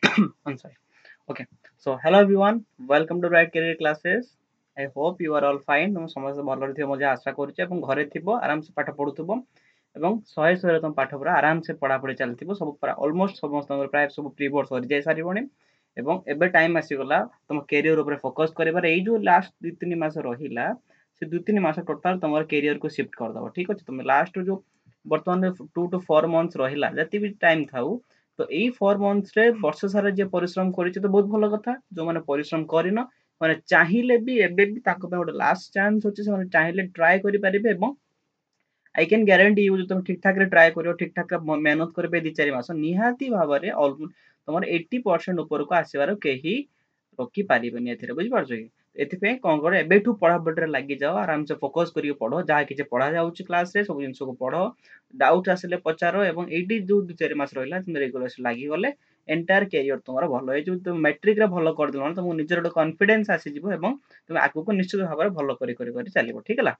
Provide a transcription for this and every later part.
I'm sorry. Okay. So hello everyone. Welcome to Right Career Classes. I hope you are all fine. तुम समस्त भलरे थिबो मजा आशा करूचे ଏବଂ ଘରେ ଥିବ आराम से पाठ पढुथबो ଏବଂ ଶହେ ଶହେ तुम पाठ पुरा आराम से पढा पढी चालिथिबो सब पुरा ऑलमोस्ट समस्त प्राय सब प्री बोर्ड सरी जाय सारिबोनी ଏବଂ ଏବେ टाइम आसी गला तुम करियर ऊपर फोकस करिबार एई जो लास्ट 2-3 मास रहिला से 2-3 मास टोटल तुम करियर को शिफ्ट कर दबो ठीक अछि तुम लास्ट जो वर्तमान 2 to 4 मंथ्स रहिला जति भी टाइम थाउ तो एई 4 मंथ्स रे वर्ष सारा जे परिश्रम करिছে तो बहुत भलो कथा जो माने परिश्रम करिनो माने चाहिले भी एबे भी ताको पे गोटे लास्ट चांस होचे से माने चाहिले ट्राई करि परिबे एवं आई कैन ग्यारंटी यू जो तुम ठीक ठाक रे ट्राई करियो ठीक ठाक मेहनत करबे 2-4 मास निहाती भाबरे तुमर 80% ऊपर को आसीबार केही रोकी पारिबेनी एथिरे बुझि पारछो कि एथिपे कोन करे एबेठू पढ़ा बडरे लागि जाओ आराम से फोकस करियो पढ़ो जहा किछ पढ़ा जाउची क्लास रे सब जिंस को पढ़ो डाउट आसले पचारो एवं 80 जो 2-4 मास रहिला तुम रेगुलर लागि गले एंटायर करियर तुमरा भलो ए जो तुम मैट्रिक रे भलो कर दिलो तुम निजर एक कॉन्फिडेंस आसी जिवो एवं तुम आगु को निश्चित भाबरे भलो करि चलिबो ठीक हला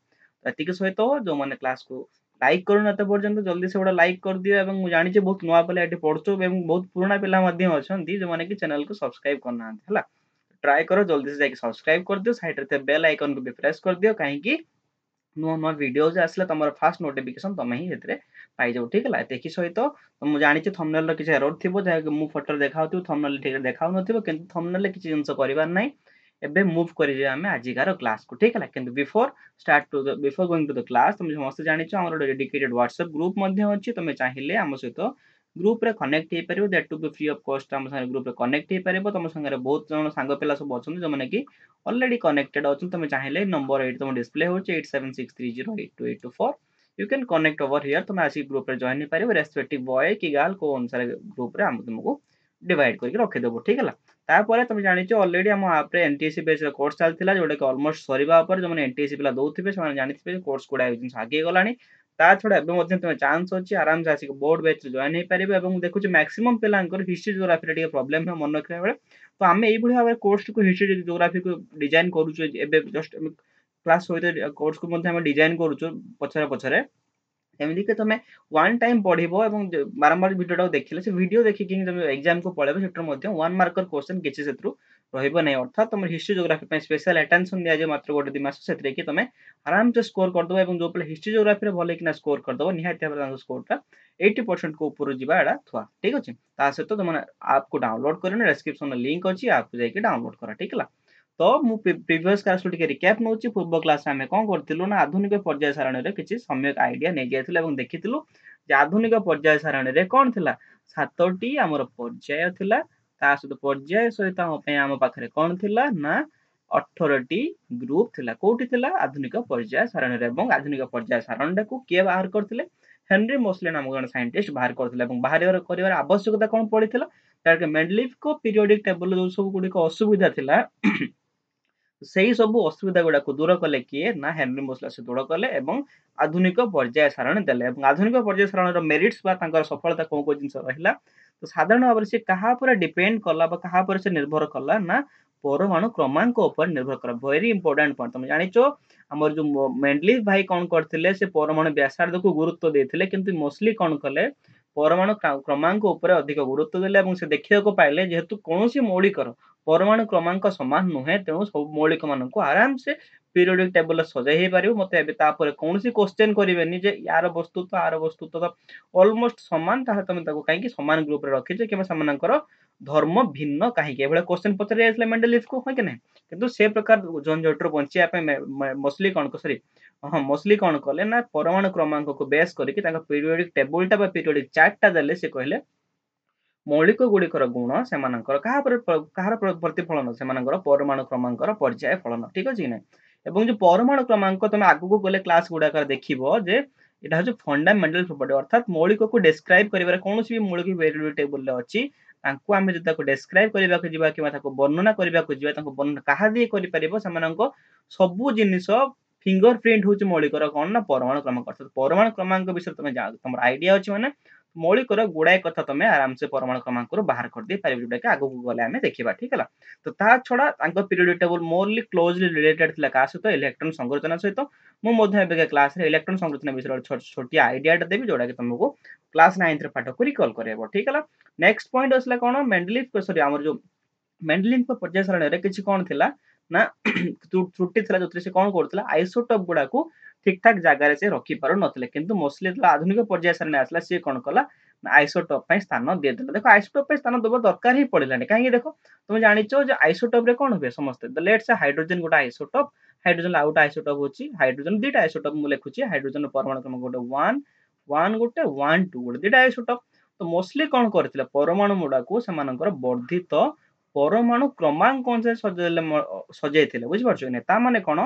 एतिके सहित जो माने क्लास को लाइक करू नते पर्यंत जल्दी से गोटा लाइक कर दियो एवं मु जानि जे बहुत नुवा पिला एठी पढछो एवं बहुत पुराना पिला मध्य अछंती जो माने कि चैनल को सब्सक्राइब करना हला ट्राई करो जल्दी से जाके सब्सक्राइब कर दियो साइड रे बेल आइकन को भी प्रेस कर दियो काहे कि नुवा नुवा वीडियोज आसले तमर फास्ट नोटिफिकेशन तमे ही हेतरे पाई जाउ ठीक हला देखि सहित मु जानि जे थंबनेल रो किछ एरर थिबो जे मु फोटो देखाउतु थंबनेल ठीक देखाउ नथिबो किंतु थंबनेल ले किछ जिंस करिवार नै एबे मूव करि जे हमें आजिकार क्लास को ठीक हला किंतु before going to the class तुम समस्त जानि छ हमर डेडिकेटेड व्हाट्सएप ग्रुप मध्ये अछि तुम चाहिले हम सहित ग्रुप रे कनेक्ट हे परिबो that to be free of cost हम संगे ग्रुप रे कनेक्ट हे परिबो तुम संगे बहुत जन संग पिला सब अछन जो माने कि ऑलरेडी कनेक्टेड अछन तुम चाहिले नंबर 8 तुम डिस्प्ले होचे 8763082824 you can connect over here तुम आसी ग्रुप रे जॉइन हे परिबो रेस्पेक्टिव बॉय की गर्ल को अनुसार ग्रुप रे हम तुमको डिवाइड करके रखे देबो ठीक हला तापर तुम जानि छ ऑलरेडी हम आप रे एनटीएससी बेस कोर्स चलथिला जोडे के ऑलमोस्ट सरीबा ऊपर जो माने एनटीएससी पिला दउथिबे से माने जानिथिबे कोर्स कोडा जिंस आगे गलानी ता छोडा एबे मध्ये तुम चांस अछि आराम से आसी बोर्ड बैच जॉइन हे परिबे एवं देखु छ मैक्सिमम पिलांकर हिस्ट्री ज्योग्राफी रे ଟିକେ प्रॉब्लम है मन रखले बेले तो आमे एई भली भाबे कोर्स को हिस्ट्री ज्योग्राफी को डिजाइन करू छ एबे जस्ट क्लास होइते कोर्स को मध्ये हम डिजाइन करू छ पछरे पछरे एमदी के तमे वन टाइम पढिबो एवं बारंबार वीडियो टा देखिले से वीडियो देखि कि तुम एग्जाम को पढेबो सेटर मध्ये वन मार्कर क्वेश्चन किछि सेत्रु रहइबो नै अर्थात तुम हिस्ट्री ज्योग्राफी पे स्पेशल अटेंशन दिया जे मात्र गोटे 2 मास सेतरे कि तमे आराम से स्कोर कर दबो एवं जो पले हिस्ट्री ज्योग्राफी रे भले कि ना स्कोर कर दबो निहाती भाबे स्कोर टा 80% को ऊपर जिबा एडा थवा ठीक अछि ता सहित तुम ऐप को डाउनलोड करने डिस्क्रिप्शन में लिंक अछि ऐप को जाके डाउनलोड करा ठीक ला तो मु प्रीवियस क्लास को टिके रिकैप नउची पूर्व क्लास में कोन करथिलु ना आधुनिक पर्याय सारणी रे किछि सम्यक आईडिया नै गेथिलु एवं देखिथिलु जे आधुनिक पर्याय सारणी रे कोन थिला सातोटी हमर पर्याय थिला ता सहित पर्याय सहित हम पे हम पाखरे कोन थिला ना 18 टी ग्रुप थिला कोठी थिला आधुनिक पर्याय सारणी रे एवं आधुनिक पर्याय सारणी को के बाहर करथिले हेनरी मोसले नामक जन साइंटिस्ट बाहर करथिले एवं बाहर करिवार आवश्यकता कोन पड़िथिला ताके मेंडलीफ को पीरियोडिक टेबल जो सब गुडी को असुविधा थिला सेही सब असुविधा गुडा को दूर कले किए ना हेनरी मोसला से दूर कले एवं आधुनिक पर्याय सारणी देले एवं आधुनिक पर्याय सारणी रो मेरिट्स बा तांकर सफलता को जिंस रहिला तो साधारण भाव से कहा पर डिपेंड कला बा कहा पर से निर्भर कला ना परमाणु क्रमांक ऊपर निर्भर कर वेरी इंपोर्टेंट पॉइंट तुम जानिचो हमर जो मेंडलीफ भाई कोन करथिले से परमाणु व्यासार्ध को गुरुत्व देथिले किंतु मोस्टली कोन कले परमाणु क्रमांक ऊपर अधिक गुरुत्व देले एवं से देखिया को पाइले जेहेतु कोनोसी मौलिकर परमाणु क्रमांक समान नुहे तेणु सब मौलिक मान को आराम से पीरियोडिक टेबल सजाई हे पारिबो मते एबे तापर कोनोसी क्वेश्चन करिवेनी जे यार वस्तु तो ऑलमोस्ट समान ताहा तमे ताको काहे कि समान ग्रुप रे रखि जे केबे समानकर धर्म भिन्न काहे कि एबे क्वेश्चन पचरे आइसले मेंडलीफ को होय कि नै किंतु से प्रकार झंझटर बंचिया पे मोस्टली कोन को सॉरी हां मोस्टली कोन कले ना परमाणु क्रमांक को बेस करके ताका पीरियोडिक टेबल टा बा पीरियोडिक चार्ट टा देले से कहले मौलिक गुड़िकर गुण से कहार प्रतिफलन से परमाणु क्रमांकर पर्याय फलन ठीक अछि नै एवं जो परमाणु क्रमांक तुम आगु को गले क्लास गुडाकर देखिबो जे एटा हो फंडामेंटल प्रॉपर्टी अर्थात मौलिक को डिस्क्राइब करिवार कोनोसी भी मौलिक वेरिएबल टेबल रे अछि तांको आमे जता को डिस्क्राइब करिबा को जिबा कि ताको वर्णना करिबा को जिबा ताको वर्णना कहा दी करि परिबो समानंको सब जिनिस फिंगरप्रिंट होची मौलिकर कोन ना परमाणु क्रमांक अर्थात परमाणु क्रमांक विषय तुम जा तुम आईडिया अछि माने मौलिकर गुड़ाए कथा तुम आराम से परमाणु क्रमांक बाहर कर दे पारे जोटा कि आगु गले आम देखा ठीक है। तो ता छड़ा periodic table morally closely related थिला का सहित इलेक्ट्रॉन संरचना सहित मुझे क्लास रे इलेक्ट्रॉन संरचना विषय छोटी आइडिया देवी जोटा कि तुमको क्लास 9 रे पाठ को रिकॉल करेबो ठीक है। नेक्स्ट पॉइंट असला कोन मेंडलीफ सॉरी हमर जो मेंडलीफ को पर्याय सारणी रे किछि कोन थिला ना त्रुटि थिला जोतरे से कोन करथिला आइसोटोप गुडा को ठीक ठाक जगह रे से रखी पारो नथिले किंतु मोस्टली आधुनिक पर्याय सारणी आसला से कोन कला आइसोटोप पे स्थान दे देला। देखो आइसोटोप पे स्थान देबो दरकार ही पड़िलानी काहे देखो तुम जानिचो जे आइसोटोप रे कोन होबे समस्त द लेट्स से हाइड्रोजन गोटा आइसोटोप हाइड्रोजन आउट आइसोटोप होची हाइड्रोजन दुटा आइसोटोप मु लिखुची हाइड्रोजन परमाणु क्रम गोटे 1 1 गोटे 1 2 गोटे दुटा आइसोटोप तो मोस्टली कोन करथिले परमाणु मुडा को समानकर वर्धित परमाणु क्रमांक अनुसार सजाइले बुझिपारछ कि ता माने कोन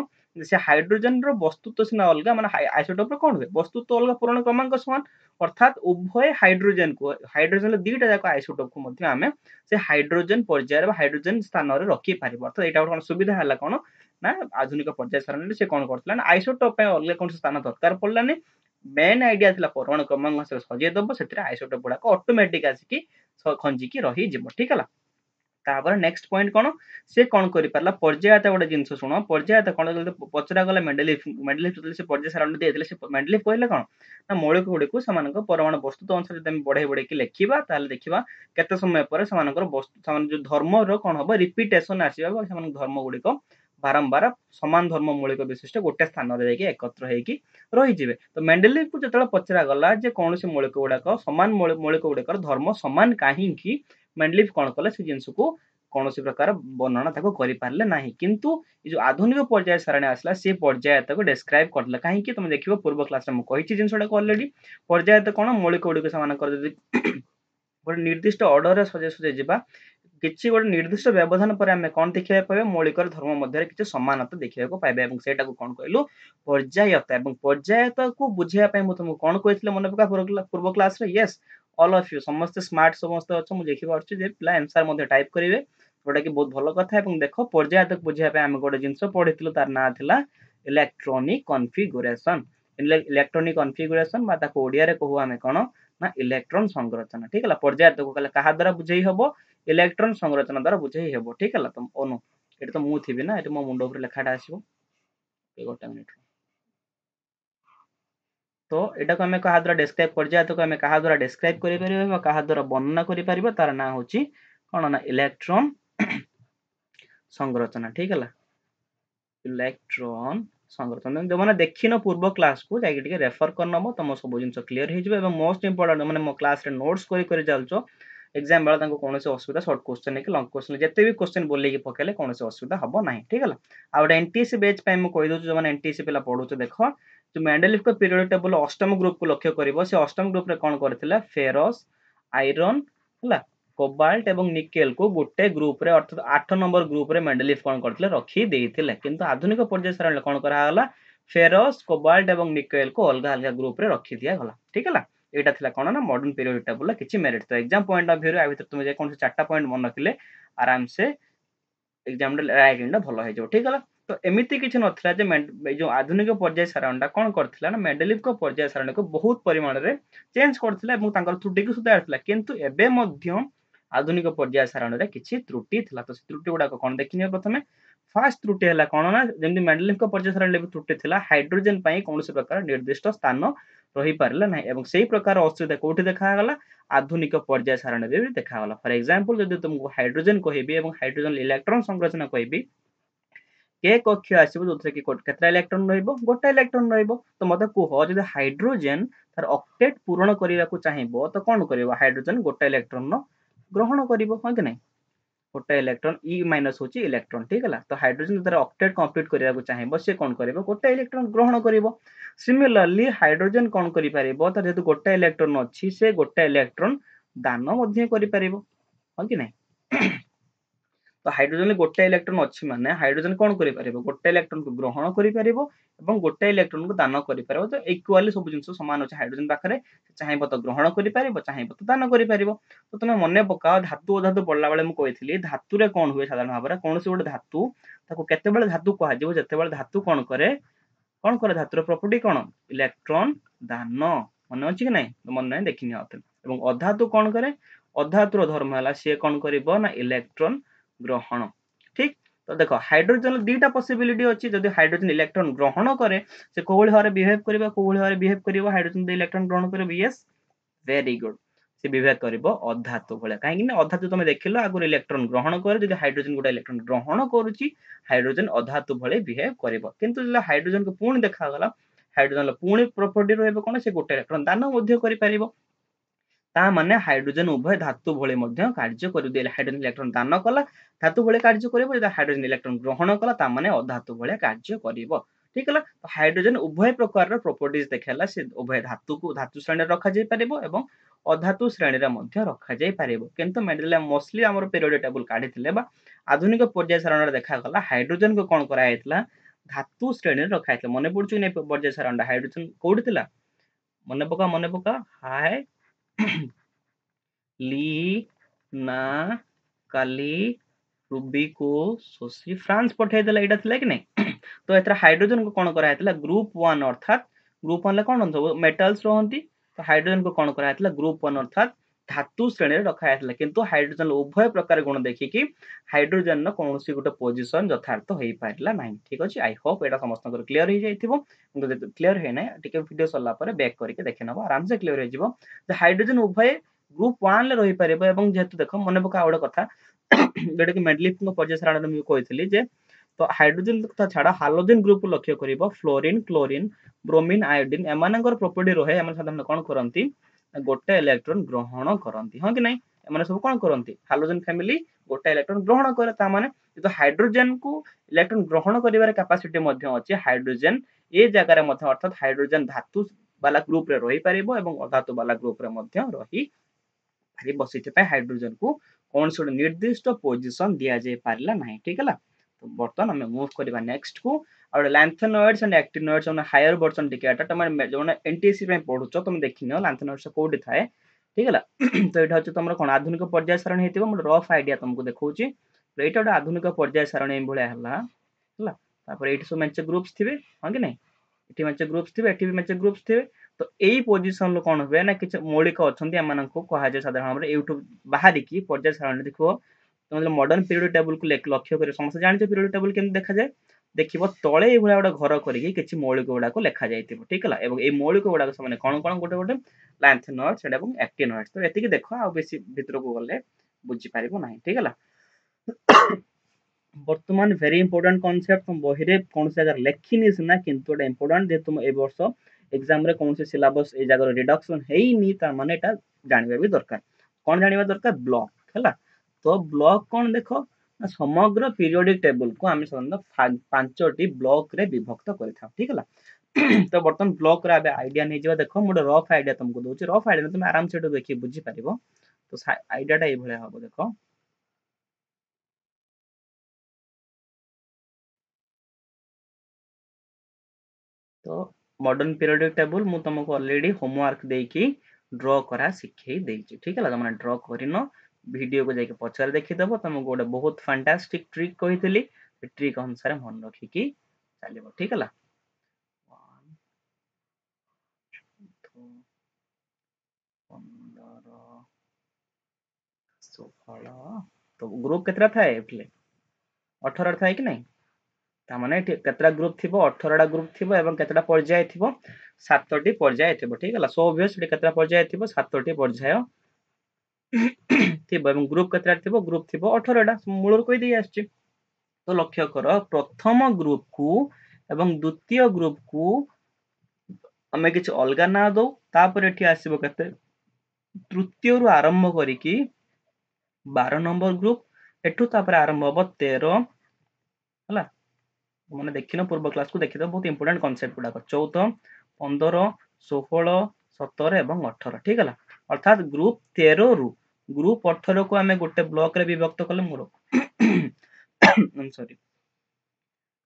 से हाइड्रोजन रो वस्तुत्व सिना अलगा माने आइसोटोप रो कोन हुए वस्तुत्व अलगा परमाणु क्रमांक समान अर्थात उभय हाइड्रोजन को हाइड्रोजन दुईटा जाक आइसोटोप को मध्य आमे से हाइड्रोजन पर्याय रे हाइड्रोजन स्थान रे रखी पारिबो अर्थात एटा कोन सुविधा हला कोन ना आधुनिक पर्याय सारणी से कोन करथला ना आइसोटोप पे अलगा कोन स्थान दरकार पड़लानी मेन आइडिया थिला परमाणु क्रमांक से सजाइ दबो सेतरे आइसोटोप गुडा को ऑटोमेटिक आसी खंजी की रही जिवो ठीक है। तापर नेक्स्ट पॉइंट कोन से कोन करि परला पर्यायत गोटे जिंस सुनो पर्यायत कोन पचरा गला मेंडलीफ से पर्याय सारणी देथिले से मेंडलीफ कहले कोन ना मौलिक गुडी को समान परमाणु वस्तु तो अनुसार जदि बढ़े बढ़े कि लिखिबा ताले देखिबा केते समय पर समानकर वस्तु समान जो धर्म रो कोन होबो रिपीटेशन आसीबा समान धर्म गुडी को बारंबार समान धर्म मौलिक विशिष्ट गोटे स्थान रे जाके एकत्र हेकी रही जिवे। तो मेंडलीफ को जतला पचरा गला जे कौन से मौलिक गुडा को समान मौलिक गुडीकर धर्म समान काहे कि मेंडलीफ कोन कले से जिंस को कौन प्रकार वर्णना ताको करि पारले नाही किंतु ये जो आधुनिक पर्याय सारणी आसला से पर्यायत को डिस्क्राइब करला काहे कि तुम देखिबो पूर्व क्लास रे म कहिछि जिंसडा को ऑलरेडी पर्यायत कोन मौलिक गुडी को समान कर जदि गोटे निर्दिष्ट ऑर्डर रे सजे सजे जिबा किछि गोटे निर्दिष्ट व्यवधान पर हमें कोन देखिबा पाबे मौलिक धर्म मध्य किछि समानता देखिबा को पाबे एवं सेटा को कोन कहलु पर्यायत एवं पर्यायत को बुझिया पय म तुमको कोन कहितले मन पका पूर्व क्लास रे यस ऑल ऑफ यू समस्त स्मार्ट समस्त अच्छा मु देखि पारछु जे पिला आंसर मध्ये टाइप करिवे जोटा कि बहुत भलो कथा एवं देखो पर्यायत बुझिया पे हम गोटे जिंस पढितलु तार ना थिला इलेक्ट्रॉनिक कॉन्फ़िगरेशन इलेक्ट्रॉनिक कॉन्फ़िगरेशन बा ताको ओडिया रे कहू हमें कोन ना इलेक्ट्रॉन संरचना ठीक है पर्यायत को कहले कहा द्वारा बुझेई हबो इलेक्ट्रॉन संरचना द्वारा बुझेई हबो ठीक है तुम ओनो एटा तो मु थिबी ना एटा मो मुंडो ऊपर लेखाटा आसीबो ए गोटा मिनिट तो एटा को हमें कहा द्वारा डिस्क्राइब पर्यायत को हमें कहा द्वारा डिस्क्राइब करि परिबा कहा द्वारा वर्णना करि परिबा तार ना होची कोन ना इलेक्ट्रॉन संरचना ठीक है इलेक्ट्रॉन संरचना जो मैंने देखिन पूर्व क्लास को जाके टिके रेफर कर नबो तुम सब जिंस क्लियर हो जिवो एवं मोस्ट इंपोर्टेंट माने मो क्लास रे नोट्स करि जालचो एग्जाम बेला ताको कोनोसे असुविधा शॉर्ट क्वेश्चन के लॉन्ग क्वेश्चन जते भी क्वेश्चन बोले के पकेले कोनोसे असुविधा हबो नाही ठीक है आ गोटे एनटीसी बैच पे हम कहि दउ जो माने एनटीसी पिला पढुचो देखो जो मेंडलीफ को पीरियोडिक टेबल अष्टम ग्रुप को लक्ष्य करिवो से अष्टम ग्रुप रे कोन करथिला फेरस आयरन हला कोबाल्ट एवं निकेल को गोटे ग्रुप रे अर्थात 8 नंबर ग्रुप रे मेंडलीफ कोन करथिले रखी देइथिले किंतु आधुनिक पर्याय सारणी कोन करा हला फेरस कोबाल्ट एवं निकेल को अलग अलग ग्रुप रे रखी दिया गला ठीक है एटा थिला कोन ना मॉडर्न पीरियोडिक टेबल किछि मेरिट तो एग्जाम पॉइंट ऑफ व्यू रे आ भीतर तुम जे कोन से चारटा पॉइंट मन रखिले आराम से एग्जाम रे राइटिंग दा भलो हे जो ठीक है। तो एमिति किछि नथला जे जो आधुनिक पर्याय सारणीटा कोन करथिला ना मेंडलीफ को पर्याय सारणी को बहुत परिमाण रे चेंज करथिला एवं तांकर त्रुटि को सुधारथिला किंतु एबे मध्य आधुनिक पर्याय सारणी रे किछि त्रुटि थिला तो से त्रुटि गुडा को कोन देखिने प्रथमे फर्स्ट त्रुटि हला कोन ना जेमि मेंडलीफ को पर्याय सारणी रे त्रुटि थिला हाइड्रोजन पई कोनोसी प्रकार निर्दिष्ट स्थान रही पारला नै एवं सेही प्रकार असुविधा कोठी देखा गला आधुनिक पर्याय सारणी रे देखा गला फॉर एग्जांपल जदि तुमको हाइड्रोजन कहबी एवं हाइड्रोजन इलेक्ट्रॉन संरचना कहबी के कक्ष आसीबो जोथरे कि केतरा इलेक्ट्रॉन रहइबो गोटा इलेक्ट्रॉन रहइबो तो मते कुह जदि हाइड्रोजन तार ऑक्टेट पूर्ण करिया को चाहिबो तो कोन करिवो हाइड्रोजन गोटा इलेक्ट्रॉन नो ग्रहण करिवो ह कि नै गोटा इलेक्ट्रॉन ई माइनस होची इलेक्ट्रॉन ठीक है तो हाइड्रोजन तार ऑक्टेट कंप्लीट करिया को चाहिबो से कोन करिवो गोटा इलेक्ट्रॉन ग्रहण करिवो सिमिलरली हाइड्रोजन कोन करि परिबो तार जेतु गोटा इलेक्ट्रॉन अछि से गोटा इलेक्ट्रॉन दान मध्ये करि परिबो ह कि नै तो हाइड्रोजन गोटे इलेक्ट्रॉन अच्छी माने हाइड्रोजन कौन करि परिबो गोटे इलेक्ट्रॉन को ग्रहण करि परिबो एवं गोटे इलेक्ट्रॉन को दान करि परिबो तो इक्वाली सब जिंस समान अछि हाइड्रोजन पाखरे चाहिबो तो ग्रहण करि परिबो चाहिबो तो दान करि परिबो तो तमे मने पकाओ धातु अधातु पडला बेले मु कहितली धातु रे कोन हुए साधारण भाबरे कोनसे गोटे धातु ताको केते बेले धातु कहा जेबो जते बेले धातु कोन करे धातुर प्रॉपर्टी कोन इलेक्ट्रॉन दान मन अछि कि नै मन नै देखिनि आते ଏବଂ ଅଧାତୁ କଣ କରେ ଅଧାତୁର ଧର୍ମ ହେଲା ସିଏ କଣ କରିବ ନା ଇଲେକ୍ଟ୍ରନ ଗ୍ରହଣ ଠିକ ତ ଦେଖ ହାଇड्रोजन ଦୁଇଟା पॉसिबिलिटी ଅଛି ଯଦି हाइड्रोजन इलेक्ट्रॉन ଗ୍ରହଣ କରେ ସେ କୋଭଳି ଭାବରେ बिहेव କରିବ कोभଳି भाବରେ बिहेव କରିବ हाइड्रोजन दे इलेक्ट्रॉन ग्रहण କରିବ यस वेरी गुड से बिहेव କରିବ ଅଧାତୁ ଭଳିଆ କାହିଁକି ନା ଅଧାତୁ ତମେ ଦେଖିଲ ଆଗରୁ इलेक्ट्रॉन ଗ୍ରହଣ କରେ ଯଦି हाइड्रोजन गोटा इलेक्ट्रॉन ग्रहण କରୁଛି हाइड्रोजन अधातु भଳି बिहेव କରିବ କିନ୍ତୁ ଯଦି हाइड्रोजन को पुणी ଦେଖାଗଲା हाइड्रोजन पुणी प्रॉपर्टी रहइबो कोन से गोटे इलेक्ट्रॉन दान ମଧ୍ୟ କରି परिबो ता माने हाइड्रोजन उभय धातु भଳି ମଧ୍ୟ କାର୍ଯ୍ୟ କରି ଦେଲେ हाइड्रोजन इलेक्ट्रॉन दान कला धातु भଳି କାର୍ଯ୍ୟ କରିବ ଯଦି हाइड्रोजन इलेक्ट्रॉन ग्रहण कला ता माने अधातु भଳି କାର୍ଯ୍ୟ କରିବ ठीक है तो हाइड्रोजन उभय प्रकार रो प्रॉपर्टीज देखेला से उभय धातु को धातु श्रेणी रखा जाय परिबो एवं अधातु श्रेणी रे ମଧ୍ୟ रखा जाय परिबो किंतु मेडल मोस्टली हमर पीरियोडिक टेबल काढी थिले बा आधुनिक पर्याय सारण रे देखा गला हाइड्रोजन को कोन करा हेतला धातु श्रेणी रे रखा हेतला मने पडछु नै पर्याय सारण हाइड्रोजन कोडी थिला मने पका हाय ली ना काली रूबी को सोसी फ्रांस पठे देला एटा थिला कि नै तो एथरा हाइड्रोजन को कोन करा हेतला ग्रुप 1 अर्थात ग्रुप 1 ले कोन सब मेटल्स रहंती तो हाइड्रोजन को कोन करा हेतला ग्रुप 1 अर्थात धातु श्रेणी रे रखा हेतला किंतु हाइड्रोजन उभय प्रकार गुण देखि कि हाइड्रोजन न कोनोसी गुटे पोजीशन यथार्थ होई पारला नै ठीक अछि आई होप एटा समस्त को क्लियर हो जाइथिबो क्लियर है नै टिके वीडियो सल्ला पर बैक करके देखिनबो आराम से क्लियर हो जिवो जे हाइड्रोजन उभय ग्रुप 1 ले रहि परिबो एवं जेतु देखो मने पका आउडा कथा जेटा कि मेडलिफ को पर्याय सारण में कहइथिली जे तो हाइड्रोजन तथा छाड़ा हालोजन ग्रुप लक्ष्य करिवो फ्लोरीन क्लोरीन ब्रोमीन आयोडीन एमानकर प्रॉपर्टी रहे एमन साधारण कोन करंती गोटे इलेक्ट्रॉन ग्रहण करंती हां कि नै एमाने सब कोन करंती हालोजन फैमिली गोटे इलेक्ट्रॉन ग्रहण करे ता माने तो हाइड्रोजन को इलेक्ट्रॉन ग्रहण करिवार कैपेसिटी मध्ये अछि हाइड्रोजन ए जगह रे मध्ये अर्थात हाइड्रोजन धातु वाला ग्रुप रे रहि परिबो एवं अधातु वाला ग्रुप रे मध्ये रहि परिबो सिते पे हाइड्रोजन को कौन से निर्दिष्ट पोजीशन दिया जाय पारला नाही ठीक है तो बर्तन हमें मूव करबा नेक्स्ट को और lanthanoids and actinoids on higher version टिकेटा तुम जोने एनटीएससी में पढुचो तुम देखिनो लैंथेनॉइड्स कोडी थाए ठीक है तो एटा होचे तुमरो कोन आधुनिक पर्याय सारणी हेतिबो म रफ आईडिया तुमको देखौची तो एटा ओटा आधुनिक पर्याय सारणी एम भले हला तापर एटी सो मेंचे ग्रुप्स थिबे हां कि नै एटी मेंचे ग्रुप्स थिबे एटी भी मेंचे ग्रुप्स थिबे तो एई पोजीशन लो कोन होबे ना किछ मौलिक अछंती एमान को कहा जे साधारण हमरे यूट्यूब बाहरी की पर्याय सारणी देखो तुम मॉडर्न पीरियड टेबल को लक्ष्य कर समस्त जानि पीरियड टेबल केम देखा जाए देखिबो तळे ए भला गोटा घर करिके किछि मौलिक गुडा को लेखा जाइतिबो ठीक है एवं ए मौलिक गुडा को माने कोन कोन गोटे गोटे लैंथेनॉइड्स एवं एक्टिनॉइड्स तो एतिकी देखो आ बेसी भीतर को गले बुझी पारिबो नाही ठीक है वर्तमान वेरी इंपोर्टेंट कांसेप्ट तुम बहिरे कोन से अगर लेखिनी सिना किंतु एटा इंपोर्टेंट जे तुम ए वर्ष एग्जाम रे कोन से सिलेबस ए जगह रिडक्शन हेइनी तार माने एटा जानिबा भी दरकार कोन जानिबा दरकार ब्लॉक हैला तो ब्लॉक कौन देखो समग्र पीरियोडिक टेबल को आम साधारण पांचटी ब्लॉक रे विभक्त करथा ठीक है तो बर्तन ब्लॉक रे आबे आईडिया नै जेबा देखो मोड रफ आईडिया तुमको दोची रफ आईडिया तुम आराम से देखि बुझी परिबो तो आईडिया टा ए भले हबो देखो तो मॉडर्न पीरियोडिक टेबल मु तुमको ऑलरेडी होमवर्क देकी ड्रॉ करा सिखै देछि ठीक है तुम ड्रॉ करिनो वीडियो को जाके पछार देखि दबो तुमको गोटे बहुत फैंटास्टिक ट्रिक कहितली ट्रिक अनुसार मन रखी की चलिबो ठीक है 15 16 तो ग्रुप केतरा थाए एटले 18 थाए कि नहीं ता माने केतरा ग्रुप थिबो 18 टा ग्रुप थिबो एवं केतरा पर्याय थिबो 7 टी पर्याय थिबो ठीक है सो ऑब्वियस केतरा पर्याय थिबो 7 टी पर्याय थिबो एवं ग्रुप केतरा थिबो ग्रुप थिबो 18 टा मूलर कोइ दै आछी तो लक्ष्य कर प्रथम ग्रुप को एवं द्वितीय ग्रुप को हमें किछ अलगा ना दो तापर एठी आसीबो केते तृतीय रु आरंभ करिकी 12 नंबर ग्रुप एठू तापर आरंभ हो 13 हला माने देखिनो पूर्व क्लास को देखिदो बहुत इंपोर्टेंट कांसेप्ट गुडा 14 15 16 17 एवं 18 ठीक है अर्थात ग्रुप 13 रु ग्रुप 18 को हमें गोटे ब्लॉक रे विभक्त कले मोर सॉरी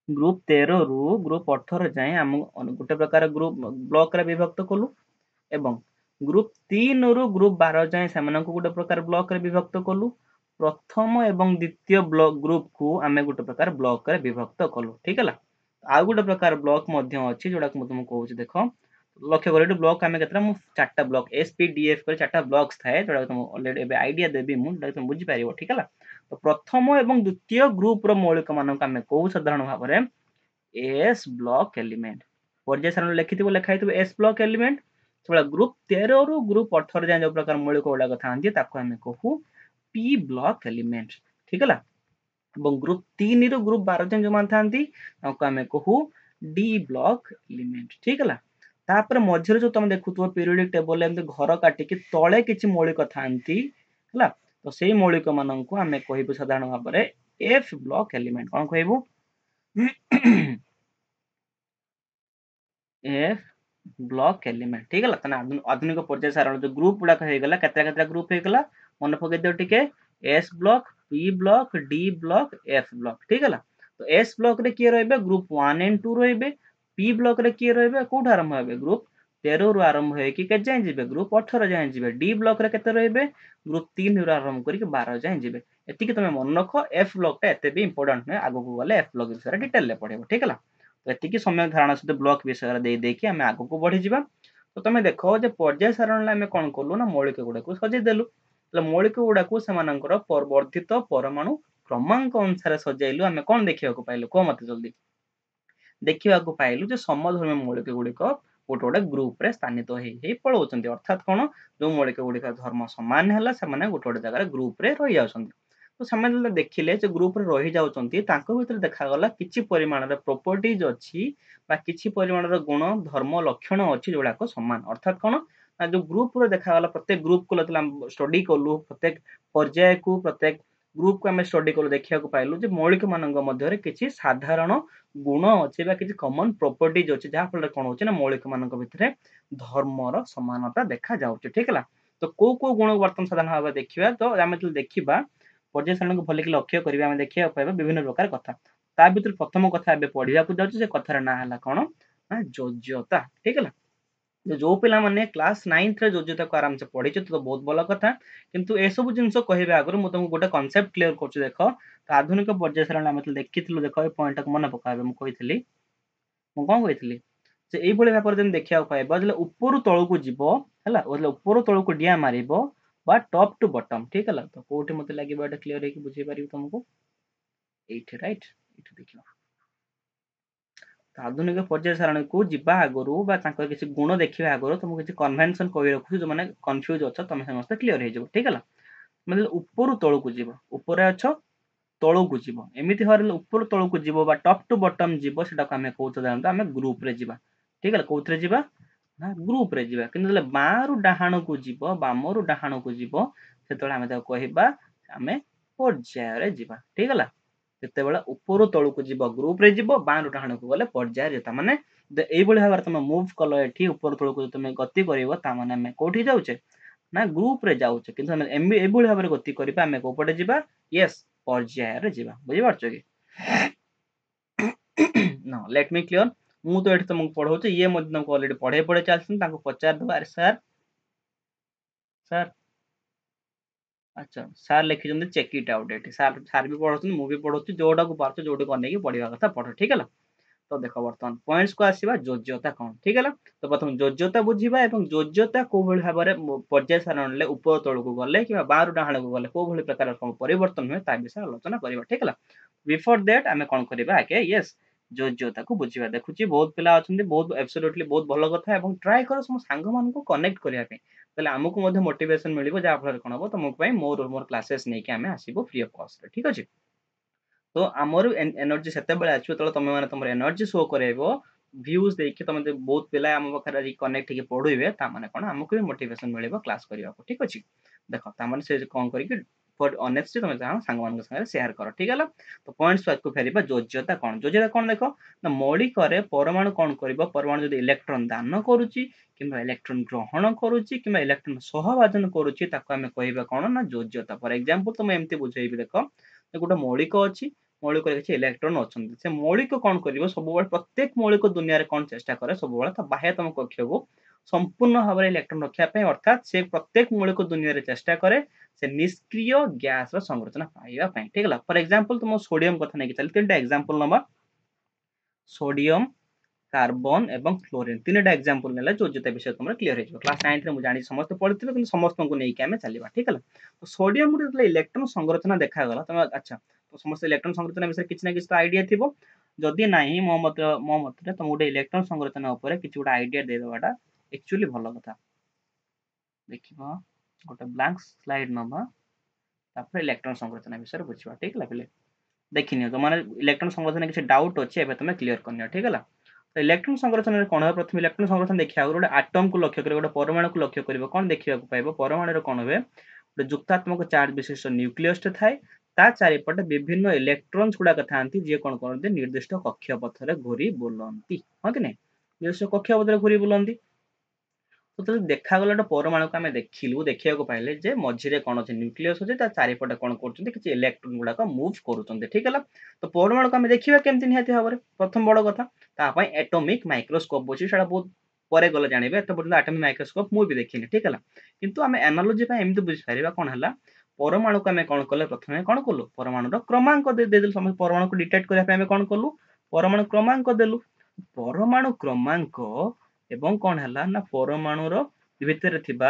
ग्रुप 13 रु ग्रुप 18 जाए हम गोटे प्रकार ग्रुप ब्लॉक रे विभक्त कलु एवं ग्रुप 3 रु ग्रुप 12 जाए सेमान को गोटे प्रकार ब्लॉक रे विभक्त कलु प्रथम एवं द्वितीय ब्लॉक ग्रुप को आमे गोटे प्रकार ब्लॉक रे विभक्त कलु ठीक है आ गोटे प्रकार ब्लॉक मध्य अछि जोडा को तुम कहूची देखो लक्ष्य कर ब्लॉक आम के चार्टा ब्लॉक SPDF कर चार्टा ब्लॉक्स थाए जोड़ा तुम ऑलरेडी आइडिया देवी मुझे तुम बुझीपार ठीक है। तो प्रथम और द्वितीय ग्रुप मौलिक मानक आम कौ साधारण भाव में एस ब्लॉक एलिमेंट पर्याय सारण लिखि लिखाई एस ब्लॉक एलिमेंट से ग्रुप 13 रु ग्रुप 18 जाए जो प्रकार मौलिक गुड़ाक था आम कहू पी ब्लॉक एलिमेंट ठीक है। ग्रुप 3 रु ग्रुप 12 जाए जो था आम कहू डी ब्लॉक एलिमेंट ठीक है। तापर मझे जो तुम देखुव पीरियोडिक टेबल एमती घर काटिकी तले किसी मौलिक था तो से मौलिक मान को आम कहू साधारण भाव में एफ ब्लॉक एलिमेंट कौन कहू एफ ब्लॉक एलिमेंट ठीक है। आधुनिक पर्याय सारण जो ग्रुप गुड़ाक होगा केतटा ग्रुप होगा मन पकड़ दियो टिके S block P block D block F block ठीक है। तो एस ब्लॉक रे किए रहिबे ग्रुप 1 एंड 2 रहिबे पी ब्लॉक रे किए रहिबे कोठ आरंभ हेबे ग्रुप 13 रु आरंभ होय कि के जाय जिबे ग्रुप 18 जाय जिबे डी ब्लॉक रे केते रहिबे ग्रुप 3 रु आरंभ करी 12 जाय जिबे एतिकी तमे मन रखो एफ ब्लॉक टा एते भी इंपोर्टेंट नै आगो को गले एफ ब्लॉक विषय डिटेल ले पढिबो ठीक है। तो एतिकी समय धारणा सहित ब्लॉक विषय दे देखि आम आगो को बढ़ी जावा। तो तुम देख जे पर्याय सारण आम कौन कलु ना मौलिक गुड़ा को सजे देलु मौलिक गुड़ा को वर्धित परमाणु क्रमांक अनुसार सजाइलु आम कौन देखा पाइलु कह मत जल्दी देखा पाइलु जे समधर्मी मौलिक गुड़िक गोटे गोटे ग्रुप रे स्थानित हो पलाउंट अर्थात कौन जो मौलिक गुड़िक धर्म सामान है से गोटे गोटे जगह ग्रुप रे रही जाउछन्ति। तो से देखिले जो ग्रुप रे रही जाउछन्ति तांको भितर देखागला किछि परिमाण रे प्रॉपर्टीज अछि बा किछि परिमाण रे गुण धर्म लक्षण अछि जोड़ाक समान अर्थात कौन जो ग्रुप रे देखागला प्रत्येक ग्रुप को स्टडी कलु प्रत्येक पर्याय को प्रत्येक ग्रुप को आम स्टडी कलु देखा पाइलु जे मौलिक मानक मध्य किछि साधारण गुण अच्छे बा किछि कॉमन प्रॉपर्टीज अच्छे जहाँ फल कौन होची ना मौलिक मानक भितर धर्मर समानता देखा जाउछि ठीक है। तो को गुण वर्तमान साधारण भाव देखिबा तो आम देखिबा पर्याय सारण को भलिक लक्ष्य करिबा आम देखिबा पाइबा विभिन्न प्रकार कथा ता भितर प्रथम कथा एबे पढिबा को जाउछि से कथार ना हला कोन ना योज्यता ठीक है। जो पिला माने क्लास 9th रे योज्यता को आराम से पढ़ी तो बहुत भल कथा किंतु ए सब जिंस कहबे आगर मु तुमको गोटे कांसेप्ट क्लियर करछु देखो तो आधुनिक पर्याय सारण आम देखिथिलु देखो ए पॉइंट को मन पकाबे मु कहिथिली मु कोन कहिथिली जे एई भली भापर जन देखिया पाइबा जले ऊपर तळ को जीवो हला ओले ऊपर तळ को डिया मारिबो बा टॉप टू बॉटम ठीक है। तो कोठी मते लागिबा एटा क्लियर है कि बुझी पारिबो तुमको एठी राइट एठी देखियो आधुनिक पर्याय सारणी को जीवा आगु किसी गुण देखा आगु तुमको किसी कन्वेंशन कही रखु जो मैंने कन्फ्यूज अच्छ तुम समस्त क्लीयर हो ठीक है। मतलब ऊपर तल को जीव ऊपर अच्छ तल को जीव एमती हर ऊपर तल को जीव टॉप टू बॉटम जीव से आम कौन आम ग्रुप रे जीवा ठीक है कौन जीवा ना ग्रुप रे जीवा कि बाँ रु डाहाण को जीव बाम रु डाहाण को जीव से आम कहवा आम पर्याय जीवा ठीक है। जितेबाला ऊपर तल को जीव ग्रुप रे जीव बाँ रु डाहाण को गले पर्याय जेता माने एई भाव तुम मूव कल एठी ऊपर तल को तुम गति करिवो ता माने हम कोठी जाउछे ना ग्रुप रे जाउछे किंतु हम एई भाव रे गति करिबा हम को पटे जीवा यस पर्याय रे जीवा बुझि पारछो कि नो लेट मी क्लियर मु तो एठी तुमको पढाउछे ये मध्य तुमको ऑलरेडी पढे पढे चलछन ताको पचार दो अरे सर सर अच्छा सार लिखिछन चेक इट आउट एठी सार सार भी पढौछन मु भी पढौछु जोडा को पारछो जोडे को नेकी पढिबा कथा पढो ठीक है। तो देख बर्तमान पॉइंट्स को आसीबा योज्यता कौन ठीक है। तो प्रथम योज्यता बुझीबा एवं योज्यता को भली भाबरे पर्याय सारण ले ऊपर तळ को गले कि बाहर डाहाण को गले को भली प्रकार परिवर्तन हुए ता विषय आलोचना करबा ठीक है। बिफोर दैट आमे कोन करबा आके यस योज्यता को बुझीबा देखुची बहुत पिला अछंती बहुत एब्सोल्युटली बहुत भलो कथा एवं ट्राई करो सम सांग मान को कनेक्ट करिया पे तले हमकु मध्ये मोटिवेशन मिलिबो जा फल कोन हो तुमक पई मोर क्लासेस नै कि आमे आसीबो फ्री ऑफ कॉस्ट ठीक अछि। तो आमर एनर्जी सेते बेले आछो तले तमे माने तमर एनर्जी शो करेबो व्यूज देखि तमे बहुत पिला हम बखरा कनेक्ट के पढुइबे ता माने कोन हमकु भी मोटिवेशन मिलिबो क्लास करिया को ठीक अछि। देखो ता माने से कोन करि कि फॉर ऑनेस्टली तमे जान संग मान के संग शेयर करो ठीक है। तो पॉइंट्स को फेरिबा योज्यता कोन देखो ना मौलिक रे परमाणु कोन करबो परमाणु जदि इलेक्ट्रॉन दान करूची किबा इलेक्ट्रॉन ग्रहण करूची किबा इलेक्ट्रॉन सहभाजन करूची ताको हमें कहबा कोन ना योज्यता फॉर एग्जांपल तमे एम्ति बुझेइबि देखो गोटे मौलिक अछि मौलिक किसी इलेक्ट्रॉन अच्छा से मौलिक कौन कर सब प्रत्येक मौलिक दुनिया रे कौन चेष्टा करे सब बाह्यतम कक्ष को संपूर्ण भाव में इलेक्ट्रॉन रखा अर्थात से प्रत्येक मौलिक दुनिया रे चेष्टा करे से निष्क्रिय गैस संरचना पाइबा ठीक है। फॉर एग्जांपल तुम सोडियम कथा नहीं चल 3टा एग्जांपल नंबर सोडियम कार्बन एवं क्लोरीन तीनटा एग्जांपल नेला जोजोता विषय तुमरा क्लियर हे क्लास 9 रे मु जानि समस्त पढिथिबे कि समस्त को नै कि हमें चलीबा ठीक है तो सोडियम रे इलेक्ट्रॉन संरचना देखा गला तमे अच्छा तो समस्त इलेक्ट्रॉन संरचना विषय किछ ना किछ तो आईडिया थिबो जदि नाही मो मत रे तुम गोटे इलेक्ट्रॉन संरचना ऊपर किछ गोटे आईडिया दे देबाटा एक्चुअली भलो कथा देखिबा गोटे ब्लैंक स्लाइड नबा तापर इलेक्ट्रॉन संरचना विषय बुझिबा ठीक है पहले देखिनियो तो माने इलेक्ट्रॉन संरचना किछ डाउट अछि एबे तुमे क्लियर करनियो ठीक है तो इलेक्ट्रॉन संरचना रे कोन है प्रथम इलेक्ट्रॉन संरचना देखिया गोटे एटम को लक्ष्य करिवो गोटे परमाणु को लक्ष्य करिवो कोन देखिबा को पाइबो परमाणु रे कोन होबे गोटे युक्तात्मक चार्ज विशिष्ट न्यूक्लियस टे थाए ता चारिपटे विभिन्न इलेक्ट्रॉन्स गुडा थांती जे कोन करते निर्दिष्ट कक्ष पथरे घूरी बुलंती हां कि नै निर्दिष्ट कक्ष पथरे घूरी बुलंती तो देखा गला परमाणु को आम देखिलु देखा पाइले जे मझिरे कौन अच्छे न्यूक्लियस अच्छे ता चारिपटे कौन कर इलेक्ट्रॉन गुड़ाक मुव कर ठीक है तो परमाणु को आम देखा केमती निहाती भाव में प्रथम बड़ कथा तापाई एटॉमिक माइक्रोस्कोप अच्छी से बहुत पर गले जानवे एत पर्यटन एटॉमिक माइक्रोस्कोप मुझे देखनी ठीक है किंतु आम एनालोजी एमती बुझीपर कौन है परमाणु को आम कौन कले प्रथम कौन कलु परमाणु क्रमांक देदेलु समस्त परमाणु को डिटेक्ट करने कौन कलु परमाणु क्रमांक देलु परमाणु क्रमांक एवं कौन है ना परमाणुर भितर थिबा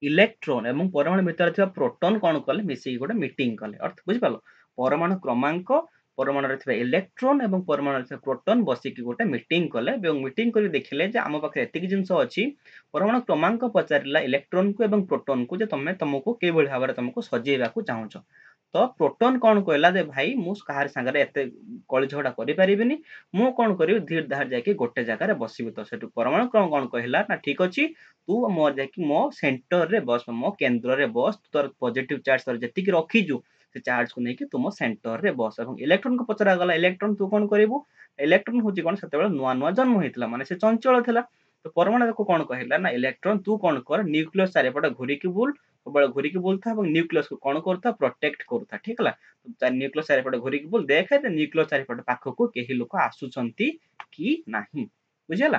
इलेक्ट्रॉन एवं परमाणु भितर थिबा प्रोटॉन कौन कले मिसी गोटे मीटिंग कले अर्थ बुझि पालो परमाणु क्रमांक परमाणु रे थिबा इलेक्ट्रॉन एवं परमाणु रे थिबा प्रोटॉन बसी की गोटे मीटिंग कले एवं मीटिंग करी देखिले जे आम पाखे एतिक जिंस अछि परमाणु क्रमांक पचारिला इलेक्ट्रॉन को एवं प्रोटॉन को जे तुमको के भली भाबरे तुमको सजेइबा को चाहूछ तो प्रोटॉन कौन कहला जे भाई मु कहार संगरे एते कଳି झगड़ा करि परिबिनी मु कौन करी धीर धार जाके गोटे जगह बसबी तो सेठु परमाणु क्रम कौन कहला ना ठीक अछि तू मोर जाके मो सेंटर रे बस मो केंद्र रे बस तोर पॉजिटिव चार्ज तोर जति की रखी जु से चार्ज को नेकी तुम सेंटर रे बस एवं इलेक्ट्रॉन को पचरा गला इलेक्ट्रॉन तू कौन करिवु इलेक्ट्रॉन होची कोन सेते नुआ नुआ जन्म होइतला माने से चंचल थिला तो परमाणु को कौन कहला ना इलेक्ट्रॉन तू कौन कर न्यूक्लियस चारिपटे घुरी की बुल सब घुरी की बुलता और न्यूक्लियस को कौन करता प्रोटेक्ट करता ठीक है तो न्यूक्लियस चारिपटे घुरी की बुल देखे न्यूक्लियस चारिपटे पाखक को केही लोक आसुचंती कि नाही बुझिला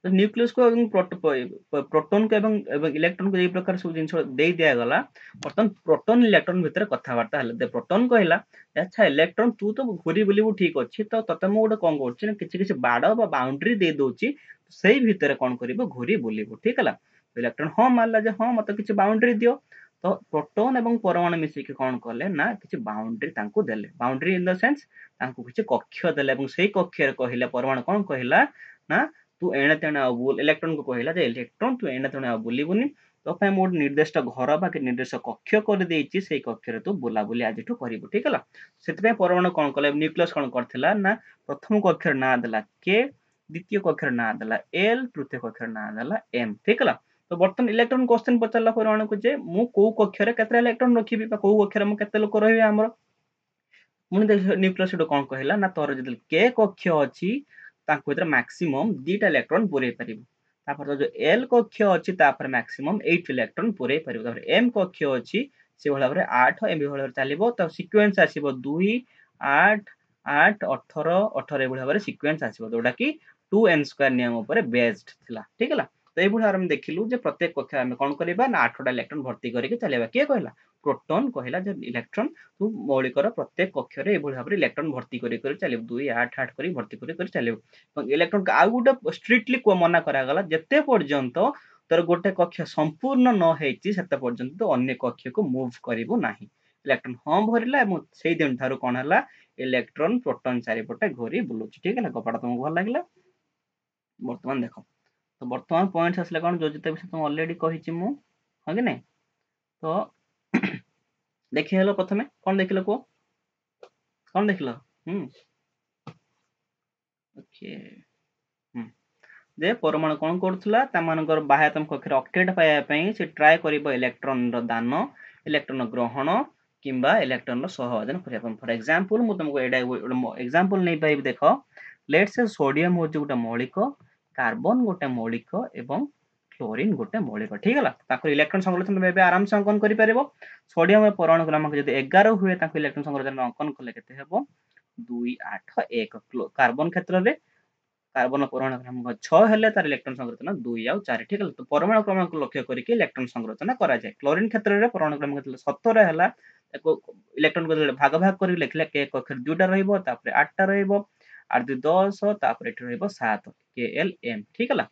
तो न्यूक्लियस को प्रोटॉन को एवं इलेक्ट्रॉन को ये प्रकार सब जिन दे दिया गला बर्तन प्रोटॉन इलेक्ट्रॉन भितर कथबार्ता हले प्रोटॉन कहला अच्छा इलेक्ट्रॉन तू तो घुरी बुलिबु ठीक अछि तो तते मो गोटे कोन करछि ना किछि किछि बाड़ बा बाउंड्री दे दोछि सेही भितर कोन करिवो घुरी बुलिबु ठीक हला इलेक्ट्रॉन हां मानला जे हां मते किछि बाउंड्री दियो तो प्रोटॉन एवं परमाणु मिसी के कोन करले ना किछि बाउंड्री तांको देले बाउंड्री इन द सेंस तांको किछि कक्ष देले एवं सेही कक्ष रे कहिला परमाणु कोन कहिला ना तू एणे तेणे बुल इलेक्ट्रॉन को कहला जे इलेक्ट्रॉन तू एणे तेणे बुलिबुनी तो पे मोड निर्दिष्ट घर बा कि निर्दिष्ट कक्ष कर देछि सेही कक्ष रे तू बुला बुली आजिठु करिवु ठीक हला सेतबे परमाणु कोन कले न्यूक्लियस कोन करथिला ना प्रथम कक्ष रे ना देला के द्वितीय कक्ष रे ना देला एल तृतीय कक्ष रे ना देला एम ठीक हला तो बर्तन इलेक्ट्रॉन क्वेश्चन पचारला परमाणु को जे मु को कक्ष रे केते इलेक्ट्रॉन रखिबी बा को कक्ष रे मु केते लोक रहिबे हमर मुनि देख न्यूक्लियस रो कोन कहला ना तोर जदि के कक्ष अछि ताको भीतर मैक्सिमम 2टा इलेक्ट्रॉन पुरै परिबो तापर जो एल कक्ष अछि तापर मैक्सिमम 8 इलेक्ट्रॉन पुरै परिबो तापर एम कक्ष अछि से भला भरे 8 एम भला चलिबो त सीक्वेंस आसीबो 2 8 8 18 18 भला भरे सीक्वेंस आसीबो जोटा कि 2n² नियम ऊपर बेस्ड थिला ठीक हला तो ए भला हम देखिलु जे प्रत्येक कक्ष हम कोन करबा ना 8टा इलेक्ट्रॉन भर्ती करके चलेबा के कहला प्रोटॉन कहला जे इलेक्ट्रॉन तू मौलिकर प्रत्येक कक्ष रे ए भला भरे इलेक्ट्रॉन भर्ती करी चलिबो 2 8 8 करी भर्ती करी चलिबो इलेक्ट्रॉन को आउ गोटे स्ट्रिक्टली को मना करा गला जते पर्यंत तर गोटे कक्ष संपूर्ण न हेची सेते पर्यंत तो अन्य कक्ष को मूव करिवो नाही इलेक्ट्रॉन हम भरिला एवं सेही दिन थारु कोन हला इलेक्ट्रॉन प्रोटॉन चारिपटे घोरी बुलुची ठीक है कपड़ा तुमको भल लागिला वर्तमान देखो तो वर्तमान पॉइंट्स आसले कोन जोजिता विषय तुम ऑलरेडी कहिछि मु हां कि नै तो देखि हेलो प्रथमे कोन देखिलो को कोन देखिलो ओके जे परमाणु कोन करथुला तमानकर बाह्यतम कक्ष ऑक्टेट पाया पई से ट्राई करिवो इलेक्ट्रॉन रो दान इलेक्ट्रॉन ग्रहण किंबा इलेक्ट्रॉन रो सहभाजन करिया फॉर एग्जांपल मु तुमको एडा एग्जांपल नै पाइब देखो लेट्स से सोडियम हो गोटे मौलिक कार्बन गोटे मौलिक एवं क्लोरीन गोटे मौलिक ठीक है ताको इलेक्ट्रॉन संरचना में आराम से अंकन करि परिबो सोडियम परमाणु क्रमांक जदि 11 हुए ताको इलेक्ट्रॉन संरचना अंकन कले केते हेबो 2 8 1 कार्बन क्षेत्र रे कार्बन परमाणु क्रमांक 6 हेले तार इलेक्ट्रॉन संरचना 2 और 4 ठीक है तो परमाणु क्रमांक को लक्ष्य करके इलेक्ट्रॉन संरचना करा जाय क्लोरीन क्षेत्र रे परमाणु क्रमांक 17 हैला एको इलेक्ट्रॉन को भाग भाग करी लिखले के कक्ष 2टा रहइबो तापर 8टा रहइबो आठ 10 तापर एठी रहइबो 7 KLM ठीक हला।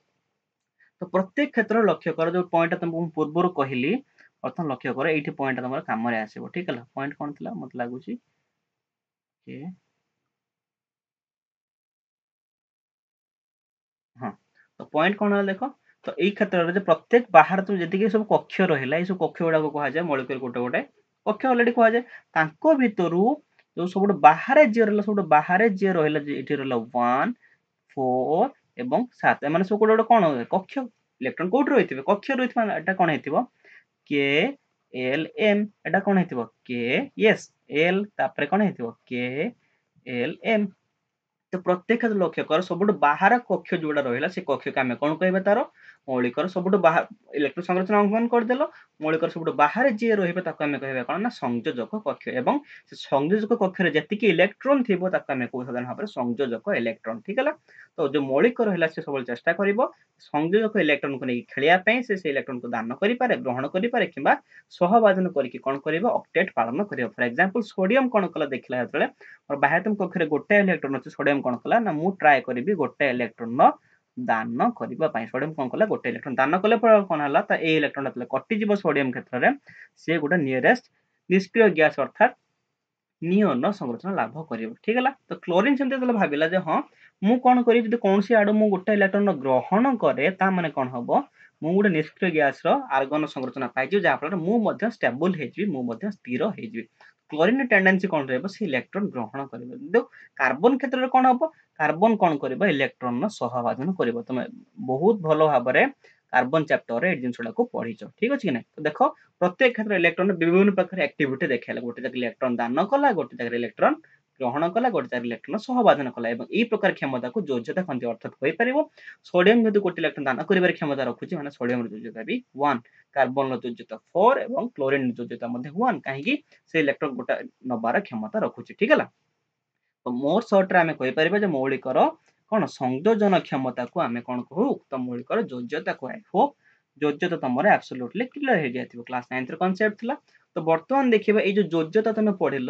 तो प्रत्येक क्षेत्र लक्ष्य कर जो पॉइंट तुमको पूर्व कहली अर्थात लक्ष्य कर एठी पॉइंट तुम काम रे आसीबो ठीक हला। पॉइंट कोन थिला मत लागुची के हां तो पॉइंट कोन हला देखो तो एई क्षेत्र रे प्रत्येक बाहर तुम जति सब कक्ष रहिला ए सब कक्ष गुडा को कहा जाय मौलिक गोटे गोटे कक्ष ऑलरेडी कहा जाय तांको भितरु जो सब बाहर जे रहला सब बाहर जे रहला जे एठी रहला 1 4 एवं 7 एमाने सब गोटे गोटे कोन कक्ष इलेक्ट्रॉन कोड रहिथिबे कक्ष रहिथिबा एटा कोन हेतिबो के एल एम एटा कोन हेतिबो के यस एल तापर कोन हेतिबो के एल एम तो प्रत्येक लक्ष्य कर सब बाहर कक्ष जोड़ा रहा से कक्ष को आम कौन कह तार मौलिक सब बाहर इलेक्ट्रॉन संरचना अंकन करदेल मौलिक सब बाहर जी रही आम कह कौन ना संयोजक कक्ष एवं से संयोजक कक्ष जी इलेक्ट्रॉन थी आम कौ साधारण भाव में संयोजक इलेक्ट्रॉन ठीक है तो जो मौलिक रहा से सब चेष्टा कर संयोजक इलेक्ट्रॉन को नहीं खेलिया से इलेक्ट्रॉन को दान करें ग्रहण करें कि सहभाजन करके कौन कर ऑक्टेट पालन कर फॉर एग्जांपल सोडियम कौन कला देखला जो और बाह्यतम कक्ष गोटे इलेक्ट्रॉन अच्छे सोडियम कौन कला ना मु ट्राए करी गोटे इलेक्ट्रॉन दान करने सोडियम कौन कला गोटे इलेक्ट्रॉन दान कले कौन है ए इलेक्ट्रॉन कटिज सोडियम क्षेत्र में सी गोटे नियरेस्ट निष्क्रिय गैस अर्थात नियन संरचना लाभ कर ठीक है तो क्लोरीन से भाविला हाँ मु कौन करी कौन सी आड़ मु गोटे इलेक्ट्रॉन ग्रहण करे ता माने कौन हम मु गोटे निष्क्रिय गैस आर्गन संरचना पाई जहाँफल मुझे स्टेबल हो स्थिर हो क्लोरीन टेंडेंसी कौन रही है इलेक्ट्रॉन ग्रहण कर कार्बन क्षेत्र में कौन हम कार्बन कौन कर इलेक्ट्रॉन सहभाजन कर तुम बहुत भल भाव में कार्बन चैप्टर ए जिनसा को पढ़ीच ठीक अच्छे कि ना तो देख प्रत्येक क्षेत्र इलेक्ट्रॉन विभिन्न प्रकार एक्टिविटी देखा गोटे जगह इलेक्ट्रॉन दान कला गोटे जगह इलेक्ट्रॉन ग्रहण कला गोटे जगह इलेक्ट्रॉन सहभाजन कला यही प्रकार क्षमता को योज्यता कहते अर्थात हो पार सोडियम यदि गोटे इलेक्ट्रॉन दान कर क्षमता रखुच्छे मैंने सोडियम योज्यता भी 1 कार्बन योज्यता 4 और क्लोरीन योज्यता 1 कहीं से इलेक्ट्रॉन गोटे नबार क्षमता रखुच्छे ठीक है तो मोर सर्ट आम कहीपर मौलिकर कौन संयोजन क्षमता को आम कौन कहू उक्त मौलिकर योज्यता को आई होप योज्यता तुम एब्सोल्युटली क्लियर हो जाए क्लास 9 कनसेप्ट थिला तो बर्तमान देखिए ये जो योज्यता तुम पढ़ल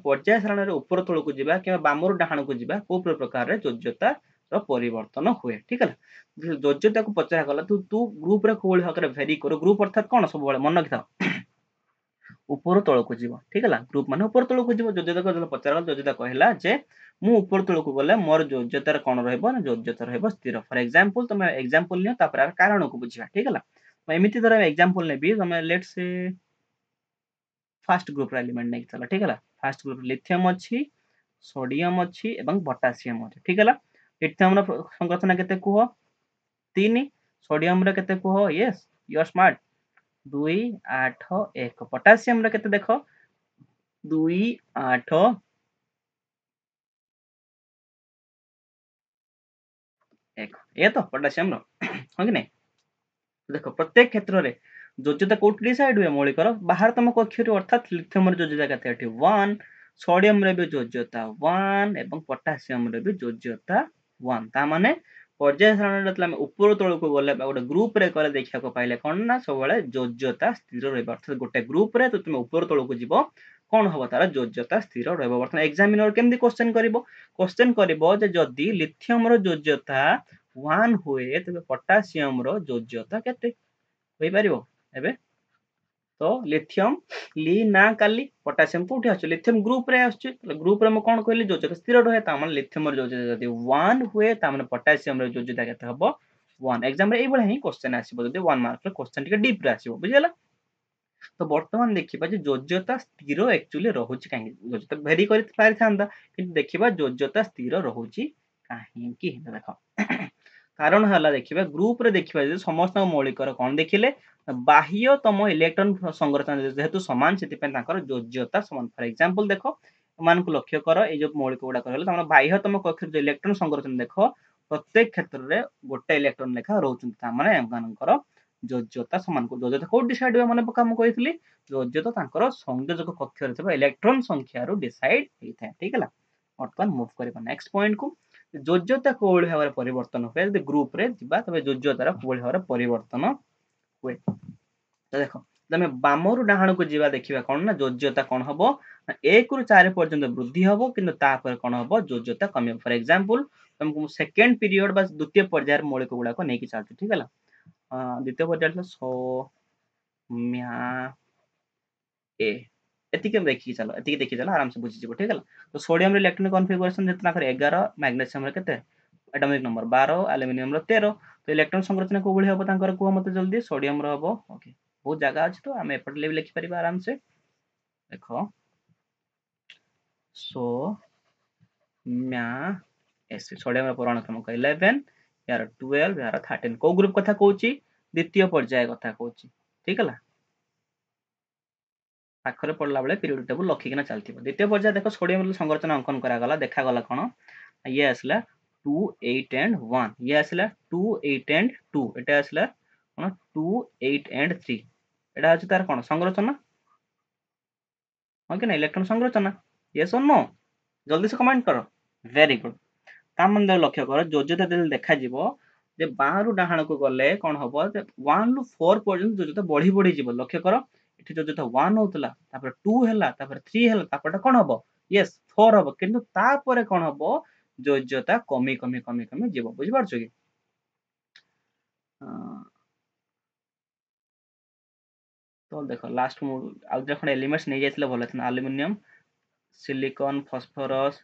पर्याय सारणी ऊपर तौक को जावा कि बामर डाण को जावा को प्रकार योज्यता परिवर्तन हुए ठीक है योज्यता को पचरा गला तू तू ग्रुप रे कोल भाव भेरी कर ग्रुप अर्थात कौन सब मन रखि ऊपर तौक जीव ठीक है ग्रुप मान ऊपर तौक जीव योज्यता को पचार योज्यता कहला जे मु ऊपर तौक गले मोर योज्यता कौन रोज्यता स्थिर फॉर एग्जांपल तुम एग्जांपल नियो तापर कारण को बुझिबा ठीक है एमती धर एग्जांपल नेबी तुम let's say first group element नहीं चला ठीक है फर्स्ट ग्रुप लिथियम अच्छी सोडियम अच्छी एवं पोटासियम अच्छी ठीक है लिथियम संरचना केते कुह 3 सोडियम रे केते कुह yes you are smart 2 8 1 potassium रे केते देखो 2 8 1 ये तो पोटासियम रो हो कि नहीं देखो प्रत्येक क्षेत्र में योज्यता कौट डिसाइड हुए मौलिकर बाहर तुम कक्ष अर्थात लिथियम योज्यता केते 1 सोडियम रे भी योज्यता 1 एवं पोटासियम रे भी योज्यता 1 ता माने पर्याय सारणी ऊपर तौक गले गोटे ग्रुप रे करे देखा पाइले कौन ना सब योज्यता स्थिर रहा अर्थात गोटे ग्रुप रे तो तुम ऊपर तौक जीव कौन हम तार योज्यता स्थिर रहा एग्जामिनर केमती क्वेश्चन कर जदि लिथियम योज्यता 1 हुए तेज पोटासियम योज्यता केते होई परिबो एबे तो लिथियम ली ना काली पोटासियम कोठी आछ लिथियम ग्रुप रे आछ ग्रुप रे म कोन कहली योज्यता स्थिर रहे ता मन लिथियम योज्यता जदि 1 हुए ता मन पोटासियम योज्यता केते हबो 1 एग्जाम रे एई बळे ही क्वेश्चन आसीबो जदि 1 मार्क रे क्वेश्चन टिके डीप रे आसीबो बुझियला तो वर्तमान देखिबा जे योज्यता स्थिर एक्चुअली रहउची काहे योज्यता भेरी करि पारि थांदा कि देखिबा योज्यता स्थिर रहउची काहे कि देखो कारण हला देखिबा ग्रुप रे देखिबा जे समस्त मौलिकर कोन देखिले बाह्य तम इलेक्ट्रॉन संरचना जेहेतु समान सेति पे ताकर योज्यता समान फॉर एग्जांपल देखो मान को लक्ष्य कर ए जो मौलिक गुडा कहले तम बाह्य तम कक्ष जो इलेक्ट्रॉन संरचना देखो प्रत्येक क्षेत्र रे गोटे इलेक्ट्रॉन लेखा रहउचन ता माने एमानकर योज्यता समान को योज्यता को डिसाइड हुए माने काम कहितली योज्यता ताकर संयोजक कक्ष रे थबा इलेक्ट्रॉन संख्या रो डिसाइड हेथाय ठीक है वर्तमान मूव करबा नेक्स्ट पॉइंट को योज्यता कोल भाव परिवर्तन हुए यदि ग्रुप रे जिबा तबे योज्यतार कोल भाव परिवर्तन हुए तो देखो तमे बामरु डाहाण को जीवा देखिबा कोन ना जोज्यता कोन हबो 1 रु 4 पर्यंत वृद्धि हबो किंतु तापर कोन हबो जोज्यता कमी फॉर एग्जांपल तुमको सेकंड पीरियड बस द्वितीय पर्यायर मौलिक गुडा को नेकी चालछ ठीक है द्वितीय पर्यायर सो म्या ए एतिके देखि चलो एतिके देखि चलो आराम से बुझि जबो ठीक है तो सोडियम रे इलेक्ट्रॉन कॉन्फ़िगरेशन जतना कर 11 मैग्नीशियम रे केते एटॉमिक नंबर 12 एल्युमिनियम रे 13 तो इलेक्ट्रॉन संरचना को बळी हबो तांकर को मते जल्दी सोडियम रो हबो ओके बहुत जगह अछि तो हम एपट ले लिखि परिबा आराम से देखो सो म्या एस सोडियम रो परमाणु क्रमांक 11 यार 12 यार 13 को ग्रुप कथा कहूची द्वितीय पर्याय कथा कहूची ठीक है पाखरे पड़ला बेले पीरियड टेबल लखिकिना चलथिबो द्वितीय पर्याय देखो सोडियम संरचना अंकन करा गला देखा गला कोन ये आसला 2 8 एंड 1 ये आसला 2 8 एंड 2 एटा आसला कोन 2 8 एंड 3 एटा अछि तार कोन संरचना ओके ना इलेक्ट्रॉन संरचना यस और नो जल्दी से कमेंट करो वेरी गुड ता मन लक्ष्य करो जोजता दिल देखा जीवो जे बाहरु डाहाण को गले कोन हबो 1 रु 4 पर्यंत जोजता बढ़ी बढ़ी जीवो लक्ष्य करो एठी जोजता 1 होतला तापर 2 हैला तापर 3 हैला तापर कोन हबो यस 4 हबो किंतु तापर कोन हबो जोजता कमी कमी कमी कमी जीवो बुझि पारछो कि तो देखो लास्ट मु आउ जे खण एलिमेंट्स नै जायतले भलो था aluminium silicon phosphorus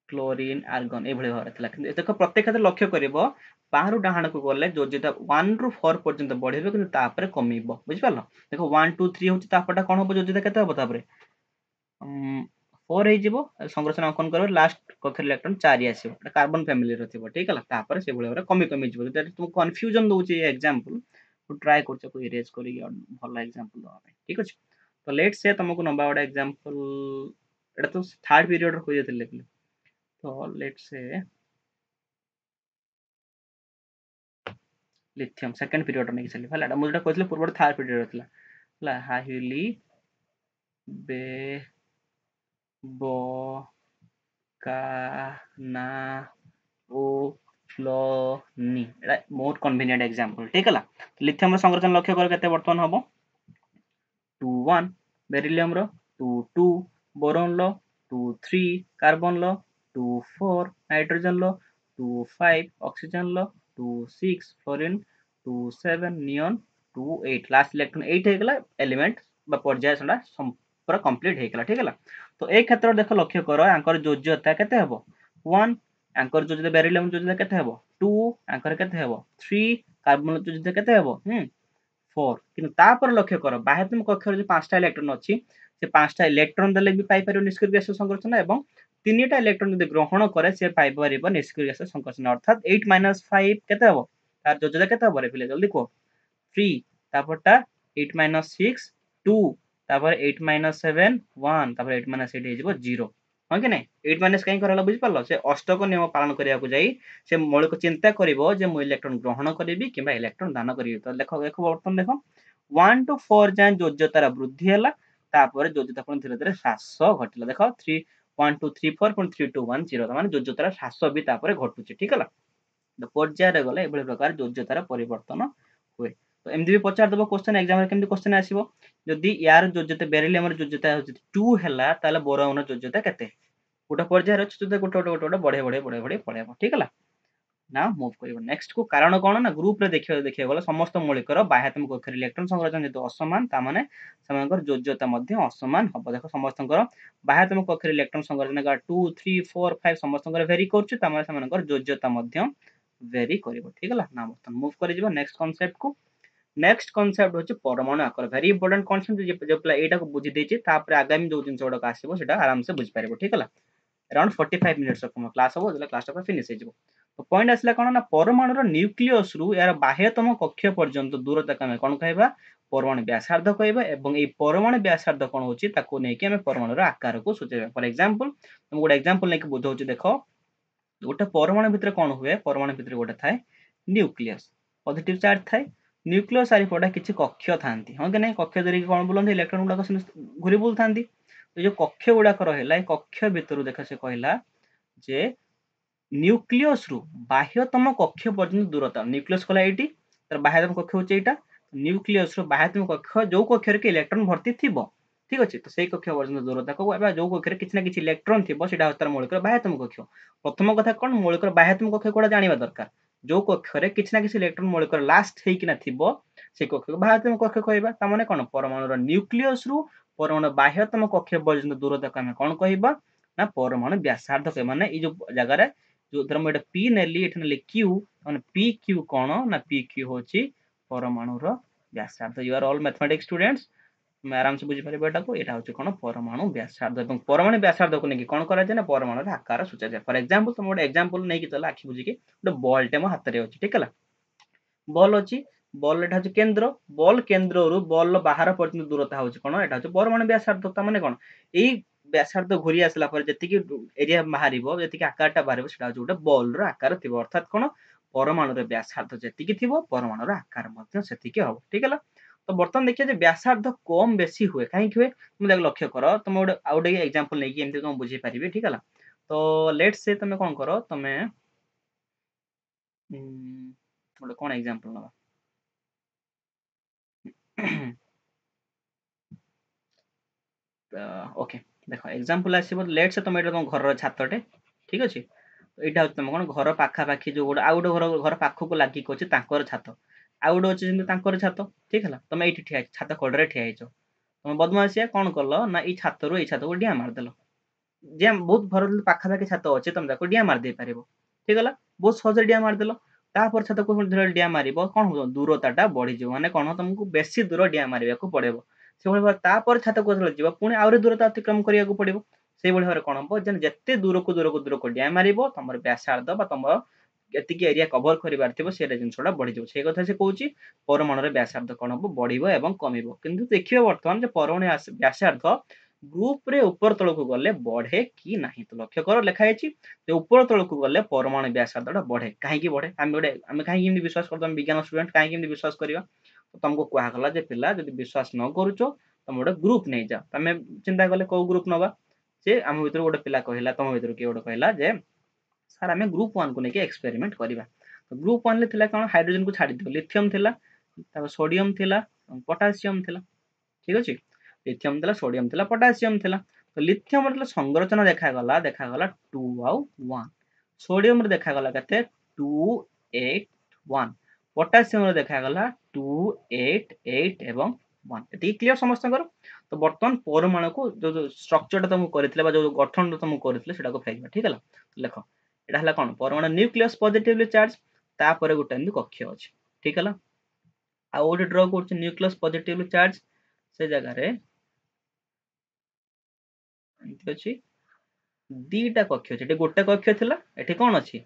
chlorine argon ए भଳି भाବରେ ଥିଲା କିନ୍ତୁ ଦେଖ ପ୍ରତ୍ୟେକ କ୍ଷେତ୍ରରେ ଲକ୍ଷ୍ୟ କରିବ ବାହାରୁ ଡାହାଣକୁ ଗଲେ ଯୋଜତା 1 ରୁ 4 ପର୍ଯ୍ୟନ୍ତ ବଢିବ କିନ୍ତୁ ତାପରେ କମିବ ବୁଝିପାରିଲ ଦେଖ 1 2 3 ହେଉଛି ତାପରଟା କଣ ହବ ଯୋଜତା କେତେ ହବ ତାପରେ 4 ହେଇଯିବ ସଂରଚନା ଅଙ୍କନ କରିବ ଲାଷ୍ଟ କକ୍ଷରେ ଇଲେକ୍ଟ୍ରନ 4 ଆସିବ এটা କାର୍ବନ ଫ୍ୟାମିଲି ର ଥିବ ଠିକ ହେଲା ତାପରେ ସେ ଭଳି ଭାବରେ କମି କମି ଯିବ ଯଦି ତୁମକୁ କନଫ୍ୟୁଜନ ଦଉଛି ଏ एग्जांपल तो ट्राई करछ को इरेज करी भल एग्जांपल दवा पे ठीक अछि तो लेट्स से तुमको नंबर वाला एग्जांपल एटा तो थर्ड पीरियड रो होय जतिले तो let's say lithium second period नहीं चली हला मुझे कहले पूर्व थर्ड पीरियड थला हला हाइली बे बो का ना ओ फ्लो नी एटा मोर कन्वीनियंट एग्जांपल ठीक हला लिथियम रो संरचना लक्ष्य कर केते वर्तमान हबो 2 1 बेरिलियम रो 2 2 बोरॉन लो 2 3 कार्बन लो 2 4 नाइट्रोजन लो 2 5 ऑक्सीजन लो 2 6 फ्लोरीन 2 7 नियॉन 2 8 लास्ट इलेक्ट्रॉन 8 हे गेला एलिमेंट बा पर्याय सडा पूरा कंप्लीट हे गेला ठीक है तो एक क्षेत्र देख लक्ष्य करो आंकर जोज्यता केते हबो 1 आंकर जोज्यता बेरिलियम जोज्यता केते हबो 2 आंकर केते हबो 3 कार्बन जोज्यता केते हबो 4 किंतु तापर लक्ष्य कर बाह्यतम कक्षर जो 5टा इलेक्ट्रॉन अछि से 5टा इलेक्ट्रॉन देले भी पाई परियो निष्क्रिय गैस संरचना एवं 3टा इलेक्ट्रॉन यदि ग्रहण करे से पाई परिबो निष्क्रिय गैस संरचना अर्थात 8 - 5 केते हबो तार जोजता केते हबो रे पिले जल्दी को 3 तापरटा 8 - 6 2 तापर 8 - 7 1 तापर 8 - 8 हे जिवो 0 हां कि नै 8 माइनस कहीं करला बुझि पारलो से अष्टक नियम पालन करिया को जाई से मौलिक चिंता करिवो जे मु इलेक्ट्रॉन ग्रहण करिवि किबा इलेक्ट्रॉन दान करिवि तो देखो देखो बर्तन देखो 1 टू 4 जाय जोज्यतार वृद्धि हला तापर जोज्यता पण धीरे धीरे ह्रास घटिला देखो 3 1 2 3 4 पण 3 2 1 0 माने जोज्यतार ह्रास भी तापर घटुची ठीक हला तो पर्याय रे गले एबळे प्रकार जोज्यतार परिवर्तन हुए तो एमदी भी पचार दबो क्वेश्चन एग्जाम रे केमदी क्वेश्चन आसीबो जदि यार जोज्यता बेरिलियम रे जोज्यता 2 हला ताले बोरोन जोज्यता केते गोटे पर्यायर अछि जोज्यता गोटे बढ़े बढ़े बढ़े बढ़े पळेबो ठीक हला ना मूव करिवो नेक्स्ट को कारण कोन ना ग्रुप रे देखियो गला समस्त मौलिकर बाह्यतम कक्षर इलेक्ट्रॉन संरचना जेतो असमान ता माने समानकर जोज्यता मध्ये असमान हबो देखो समस्तकर बाह्यतम कक्षर इलेक्ट्रॉन संरचना का 2 3 4 5 समस्तकर वेरी करछु ता माने समानकर जोज्यता मध्ये वेरी करिवो ठीक हला ना बर्तन मूव करि जिवो नेक्स्ट कांसेप्ट को नेक्स्ट कांसेप्ट होछि परमाणु आकार वेरी इंपोर्टेंट कांसेप्ट जे प्ला एटा को बुझि देछि तापर आगामी जो जिंस ओडा आसीबो सेटा आराम से बुझि पारिबो ठीक हला अराउंड 45 मिनिट्स ऑफ क्लास हो जला क्लास टा फिनिश हो तो पॉइंट आसला कोन ना परमाणु न्यूक्लियस रु यार बाह्यतम कक्ष पर्यंत दूरता कमे कोन कहबा परमाणु व्यासार्ध कहबा एवं ए परमाणु व्यासार्ध कोन होची ताको नै कि हमें परमाणु रो आकार को सोचेबा फॉर एग्जांपल तुम गोटे एग्जांपल नै कि बुझौची देखो गोटे परमाणु भितर कोन हुए परमाणु भितर गोटे थाए न्यूक्लियस पॉजिटिव चार्ज थाए न्यूक्लियस सारी पडा किछि कक्ष थांती हां कि नै कक्ष जरी कोन बुलंती इलेक्ट्रॉन गुडा घुरी बुल थांती तो जो कक्ष गुडा रहला ए कक्ष भितर देखा से कहला जे न्यूक्लियस रु बाह्यतम कक्ष पर्यंत दूरता न्यूक्लियस कला एटी तर बाह्यतम कक्ष होचे एटा न्यूक्लियस रो बाह्यतम कक्ष जो कक्ष रे इलेक्ट्रॉन भर्ती थिबो ठीक अछि तो सेही कक्ष पर्यंत दूरता को एबा जो कक्ष रे किछि ना किछि इलेक्ट्रॉन थिबो सेटा तार मौलिक बाह्यतम कक्ष प्रथम कथा कोन मौलिक बाह्यतम कक्ष कोडा जानिबा दरकार जो कक्ष रे किछि ना किछि इलेक्ट्रॉन मौलिक लास्ट हेकि ना थिबो से कक्ष को बाह्यतम कक्ष कहबा ता माने कोन परमाणु रो न्यूक्लियस रू परमाणु बाह्यतम कक्ष पर्यंत दूरता को हम कोन कहबा ना परमाणु व्यासार्ध के माने ई जो जगह रे जो धर हम एटा p नेली एठा नेली q माने p q कोन ना p q होची परमाणु रो व्यासार्ध you are all mathematics students मैं आराम से बुझी पारे बेटा को एटा होची कोन परमाणु व्यासार्ध एवं परमाणु व्यासार्ध को नेकी कोन करा जाय ना परमाणु रो आकार सूचा जाय फॉर एग्जांपल तुम गोटे एग्जांपल नेकी चला आखि बुझी के गोटे बॉल टे मो हाथ रे अछि ठीक हला बॉल अछि बॉल एटा होची केंद्र बॉल केंद्र रु बॉल लो बाहर पर्यंत दूरता होची कोन एटा होची परमाणु व्यासार्ध ता माने कोन एई व्यासार्ध घुरी आसला पर जति की एरिया बाहरिबो जति की आकारटा बाहरिबो सेटा होची गोटे बॉल रो आकार थिबो अर्थात कोन परमाणु रो व्यासार्ध जति की थिबो परमाणु रो आकार मध्ये सेति की हो ठीक हला तो बर्तमान देखिए जे व्यासार्ध कम बेसी हुए कहीं हुए तुम देख लक्ष्य करो तुम गोटे आउटे एग्जांपल नै कि एमती तुम बुझी पारिबे ठीक हला तो लेट्स से तुम कोन करो तुम गोटे कोन एग्जांपल नबा ओके देखो एग्जांपल आसीबो लेट्स से तुम एटा तुम घर रो छातटे ठीक अछि एटा तुम कोन घर पाखा पाखी जो गोटे आउटे घर पाखो को लागि कोछि तांकर छात आउटे अछि जेंति तांकर छात ठीक हला तुम एठी ठिया छात कोडरे ठिया हिचो तुम बदमाशिया कोन करलो ना ई छात रो ई छात को डिया मार देलो जे बहुत घर पाखा पाखी छात अछि तुम ताको डिया मार दे पारिबो ठीक हला बहुत सहज डिया मार देलो तापर छात को धर डिया मारिबो कोन हो दूरताटा बढ़ी जो माने कोन तुमको बेसी दूर डिया मारिबा को पड़ेबो से भली तापर छात को धर जीव पुणी आउरी दूरता अतिक्रम करिया को पड़िबो से भली भाबरे कोन हो जेते दूर को डिया मारिबो तमर व्यासार्ध बा तमर एतिकी एरिया कवर करिबार थिबो सेटा जिंसडा बढ़ी जो से कथा से कहूची परमाणु रे व्यासार्ध कोन हो बढ़िबो एवं कमिबो किंतु देखिबो वर्तमान जे परमाणु व्यासार्ध ग्रुप रे ऊपर तळ को गले बढ़े कि नाही तो लक्ष्य करो लिखा हैछि जे ऊपर तळ को गले परमाणु व्यासार्धटा बढ़े काहे कि बढ़े हम काहे कि विश्वास करतम विज्ञान स्टूडेंट काहे कि विश्वास करिवा तो तुमको कहा गला जे पिला जदि विश्वास न करूचो तुम गोटे ग्रुप नै जा तमे चिंता कले को ग्रुप नबा जे हम भीतर गोटे पिला कहिला तुम भीतर के गोटे कहिला जे सर हमें ग्रुप 1 को लेके एक्सपेरिमेंट करिवा तो ग्रुप 1 ले थिला कोन हाइड्रोजन को छाडी दियो लिथियम थिला तब सोडियम थिला पोटेशियम थिला ठीक अछि लिथियम थिला सोडियम थिला पोटेशियम थिला तो लिथियम मतलब संरचना देखा गला 2 आउ 1 सोडियम रे देखा गला कते 281 पोटेशियम रे देखा गला 288 एवं 1 एति क्लियर समस्त करो तो वर्तमान परमाणु को जो स्ट्रक्चर ता तुम करथिले बा जो गठन तुम करथिले सेटा को फेरबा ठीक हला देखो एटा हला कोन परमाणु न्यूक्लियस पॉजिटिवली चार्ज तापर गोटे एमि कक्ष अछि ठीक हला आ ओटे ड्रॉ करछ न्यूक्लियस पॉजिटिवली चार्ज से जगह रे एमति अछि दीटा कक्ष अछि एटे गोटे कक्ष थिला एठी कोन अछि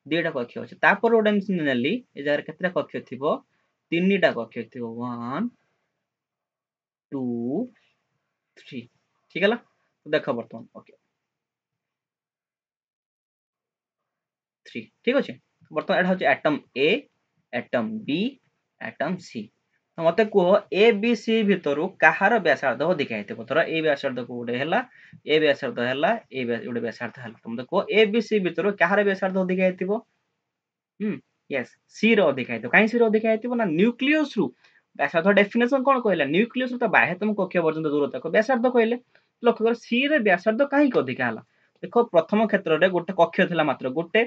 दीटा कक्ष अछि तापर गोटे एमि नेली ए जगह रे केतेटा कक्ष थिबो तीनटा कक्ष थिबो 1 2 3 ठीक हला तो देखो वर्तमान ओके 3 ठीक अछि वर्तमान एटा होछि atom A atom B atom C तो मते को ए बी सी भितरु कहार व्यासार्ध अधिक हेते थोड़ा ए व्यासार्ध को गोटे हैला ए व्यासार्ध हैला ए गोटे व्यासार्ध हैला तुम देखो ए बी सी भितरु कहार व्यासार्ध अधिक हेतिबो यस सी रो अधिक हेतो काई सी रो अधिक हेतिबो ना न्यूक्लियस रु व्यासार्ध डेफिनेशन कोन कहला न्यूक्लियस तो बाह्यतम कक्ष पर्यंत दूरता को व्यासार्ध कहले लक्ष्य कर सी रे व्यासार्ध काहे को अधिक हैला देखो प्रथम क्षेत्र रे गोटे कक्ष थिला मात्र गोटे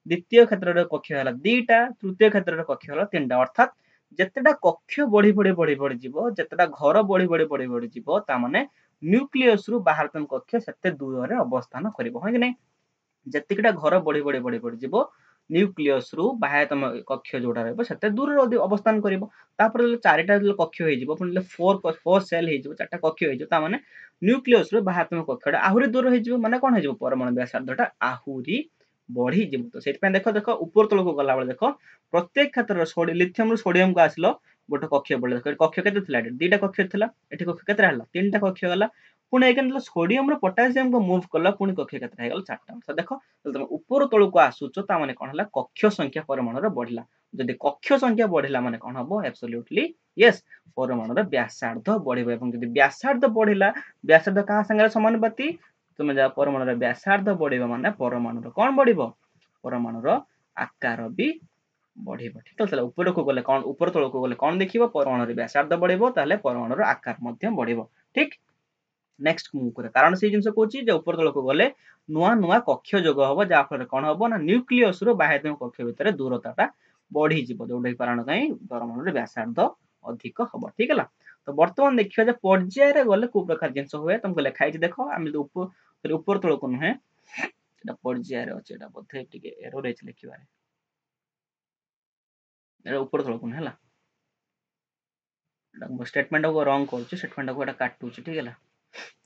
द्वितीय क्षेत्र रे कक्ष हैला दीटा तृतीय क्षेत्र रे कक्ष हैला तीनटा अर्थात जेतेटा कक्ष बढ़ी जीवो जेतेटा घर बढ़ी जीवो ता माने न्यूक्लियस रु बाह्यतम कक्ष सेते दूर रे अवस्थान करिवो है कि नै जेतिकटा घर बढ़ी जीवो न्यूक्लियस रु बाह्यतम कक्ष जोडा रहबो सेते दूर रे अवस्थान करिवो तापर चारिटा कक्ष होई जीवो पुनी 4 सेल होई जीवो चारटा कक्ष होई जीवो ता माने न्यूक्लियस रु बाह्यतम कक्षटा आहुरी दूर होई जीवो माने कोन होई जीवो परमाणु व्यासार्धटा आहुरी बढ़ी जीवो तो सेति पे देखो ऊपर तळ को गला बेले देखो प्रत्येक क्षेत्र सोडियम लिथियम रु सोडियम को आसलो गोटे कक्ष बोले कक्ष केते थिला दीटा कक्ष थिला एठी कक्ष केते रहला तीनटा कक्ष गला पुणी एकेन सोडियम रो पोटेशियम को मूव करला पुणी कक्ष केते गला चारटा तो देखो तुम ऊपर तळ को आसुचो ता माने कोन हला कक्ष संख्या परमाणु रो बढ़िला जदि कक्ष संख्या बढ़िला माने कोन हबो एब्सोल्युटली यस परमाणु रो व्यासार्ध बढ़िबो एवं जदि व्यासार्ध बढ़िला व्यासार्ध का संगे समानुपाती तुम जा परमाणु रो व्यासार्ध बढ़िबो माने परमाणु रो कोन बढ़िबो परमाणु रो आकार भी बढ़िबो ठीक है ऊपर को गले कौन ऊपर तल को गले कौन देखिबो परमाणु व्यासार्ध बढ़िबो ताले परमाणु आकार मध्य बढ़िबो ठीक नेक्स्ट मूव करे कारण से जिंस कहूची जे ऊपर तल को गले नुआ नुआ कक्ष जोग हबो जा फल कोन हबो ना न्यूक्लियस रो बाह्य कक्ष भितर दूरताटा बढ़ी जिवो जोडै कारण कहीं परमाणु व्यासार्ध अधिक हबो ठीक है तो वर्तमान देखियो जे पर्याय रे गले को प्रकार जिंस होए तुमको लिखाई देखो हम ऊपर ऊपर तल को नहे एटा पर्याय रे अछि एटा बोथे टिके एरर एच लिखिबारे एटा ऊपर तल को हला स्टेटमेंट को रॉन्ग करूँ स्टेटमेंट को काटू ठीक है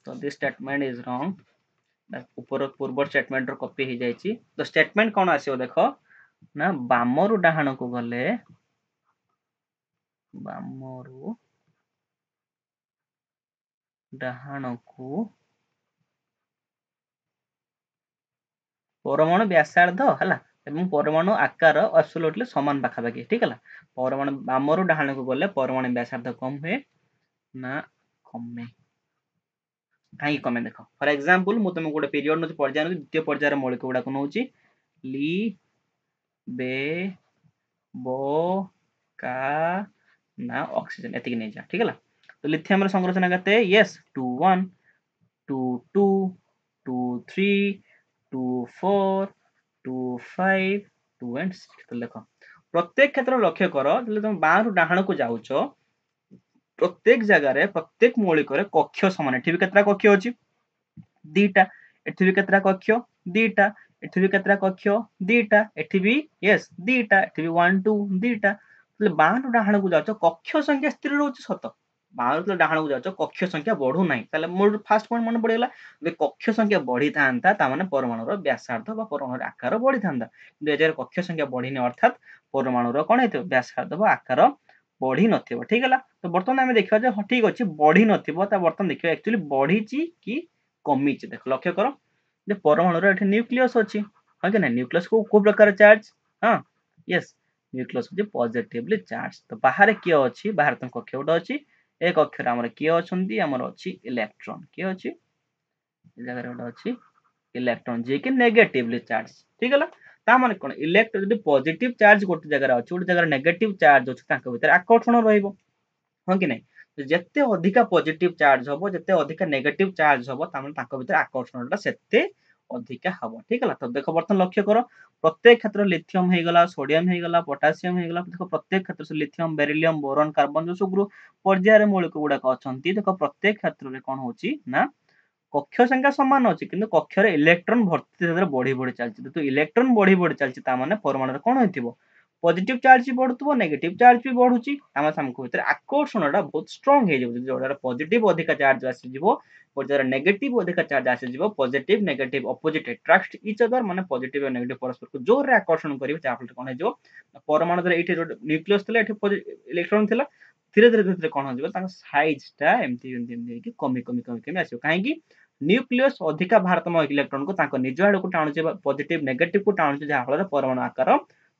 तो दिस स्टेटमेंट इज रॉन्ग ऊपर पूर्व स्टेटमेंट रो कॉपी हो जाइए तो स्टेटमेंट कौन आसो देख ना बामरु डाहाण को गले बामरु डाहाण को परमाणु व्यासार्ध है एवं परमाणु आकार एब्सोल्युटली समान पाखापाखि ठीक है परमाणु बामरु डाहाण को गले परमाणु व्यासार्ध कम हुए ना कमे कहीं कमे देख फॉर एग्जांपल मु तुमको गोटे पीरियड नउची पर्याय द्वितीय पर्यायर मौलिक गुडा को नउची ली बे बो का ना ऑक्सीजन एतिक नहीं जा ठीक है तो लिथियम रे संरचना केते यस 2 1 2 2 2 3 2 4 2 5 2 एंड 6 तो देखो प्रत्येक क्षेत्र लक्ष्य कर जले तुम बाहर डाहाण को जाउछो प्रत्येक जगह रे प्रत्येक मौलिक रे कक्ष समान एठी भी केतरा कक्ष अछि दीटा एठी भी केतरा कक्ष दीटा एठी भी केतरा कक्ष दीटा एठी भी यस दीटा एठी भी 1 2 दीटा तले बाहर डाहाण को जाउछो कक्ष संख्या स्थिर रहउछ सत बाहर तो डाहाण को जाउछो कक्ष संख्या बढ़ू नाही तले मोर फर्स्ट पॉइंट मन पड़ेला जे कक्ष संख्या बढ़ी थांता ता माने परमाणु रो व्यासार्ध बा परमाणु रो आकार बढ़ी थांता किंतु एजर कक्ष संख्या बढ़ीनी अर्थात परमाणु रो कोन हेतो व्यासार्ध बा आकार बढ़ी नथिबो ठीक हैला तो वर्तमान हमें देखिबा जे ठीक अछि बढ़ी नथिबो ता वर्तमान देखिबा एक्चुअली बढ़ीची कि कमीची देख लक्ष्य करो जे परमाणु रो एठी न्यूक्लियस अछि हां कि ना न्यूक्लियस को प्रकार चार्ज हां यस न्यूक्लियस जे पॉजिटिवली चार्ज तो बाहर किए अछि बाहर त कक्ष उडा अछि एक अक्षर हमर किए अछंती हमर अछि इलेक्ट्रॉन किए अछि जगह रे उडा अछि इलेक्ट्रॉन जे कि नेगेटिवली चार्ज ठीक हैला ता माने कोन इलेक्ट्रॉन जदि पॉजिटिव चार्ज गोटे जगह रे अछि गोटे जगह रे नेगेटिव चार्ज अछि तांका भीतर आकर्षण रहइबो हां कि नै जेते अधिका पॉजिटिव चार्ज हबो जेते अधिका नेगेटिव चार्ज हबो ता माने तांका भीतर आकर्षणटा सेते अधिका हबो ठीक हैला तो देखो बर्तन लक्ष्य करो प्रत्येक क्षेत्र लिथियम हे गला सोडियम हे गला पोटेशियम हे गला देखो प्रत्येक क्षेत्र से लिथियम बेरिलियम बोरॉन कार्बन जो सब ग्रुप पर्यायर मौलिक गुडा अछंती देखो प्रत्येक क्षेत्र रे कोन होची ना कक्ष संख्या समान अछि किंतु कक्ष रे इलेक्ट्रॉन भर्ती सेते बढ़ी बढ़ी चलछि तो इलेक्ट्रॉन बढ़ी बढ़ी चलछि ता माने परमाणु रे कोन होइथिबो पॉजिटिव चार्ज भी बढ़ुथबो नेगेटिव चार्ज भी बढ़ुची तामा हमको भीतर आकर्षणटा बहुत स्ट्रांग हे जेबो जोडा पॉजिटिव अधिका चार्ज आसी जिवो और जरा नेगेटिव अधिका चार्ज आसी जिवो positive negative opposite attract each other माने पॉजिटिव और नेगेटिव परस्पर को जोर रे आकर्षण करिवे ता फल कोन हे जो परमाणु रे एठी न्यूक्लियस थिला एठी इलेक्ट्रॉन थिला धीरे धीरे धीरे कोन हो जिवो ताका साइज ता एमती एमती एमती कि कमी कमी कमी कमी आसीबो काहे कि न्यूक्लियस अधिका भारतम इलेक्ट्रॉन को ताको निज आड़ को टाणुचे पॉजिटिव नेगेटिव को टाणुचे जा फल परमाणु आकार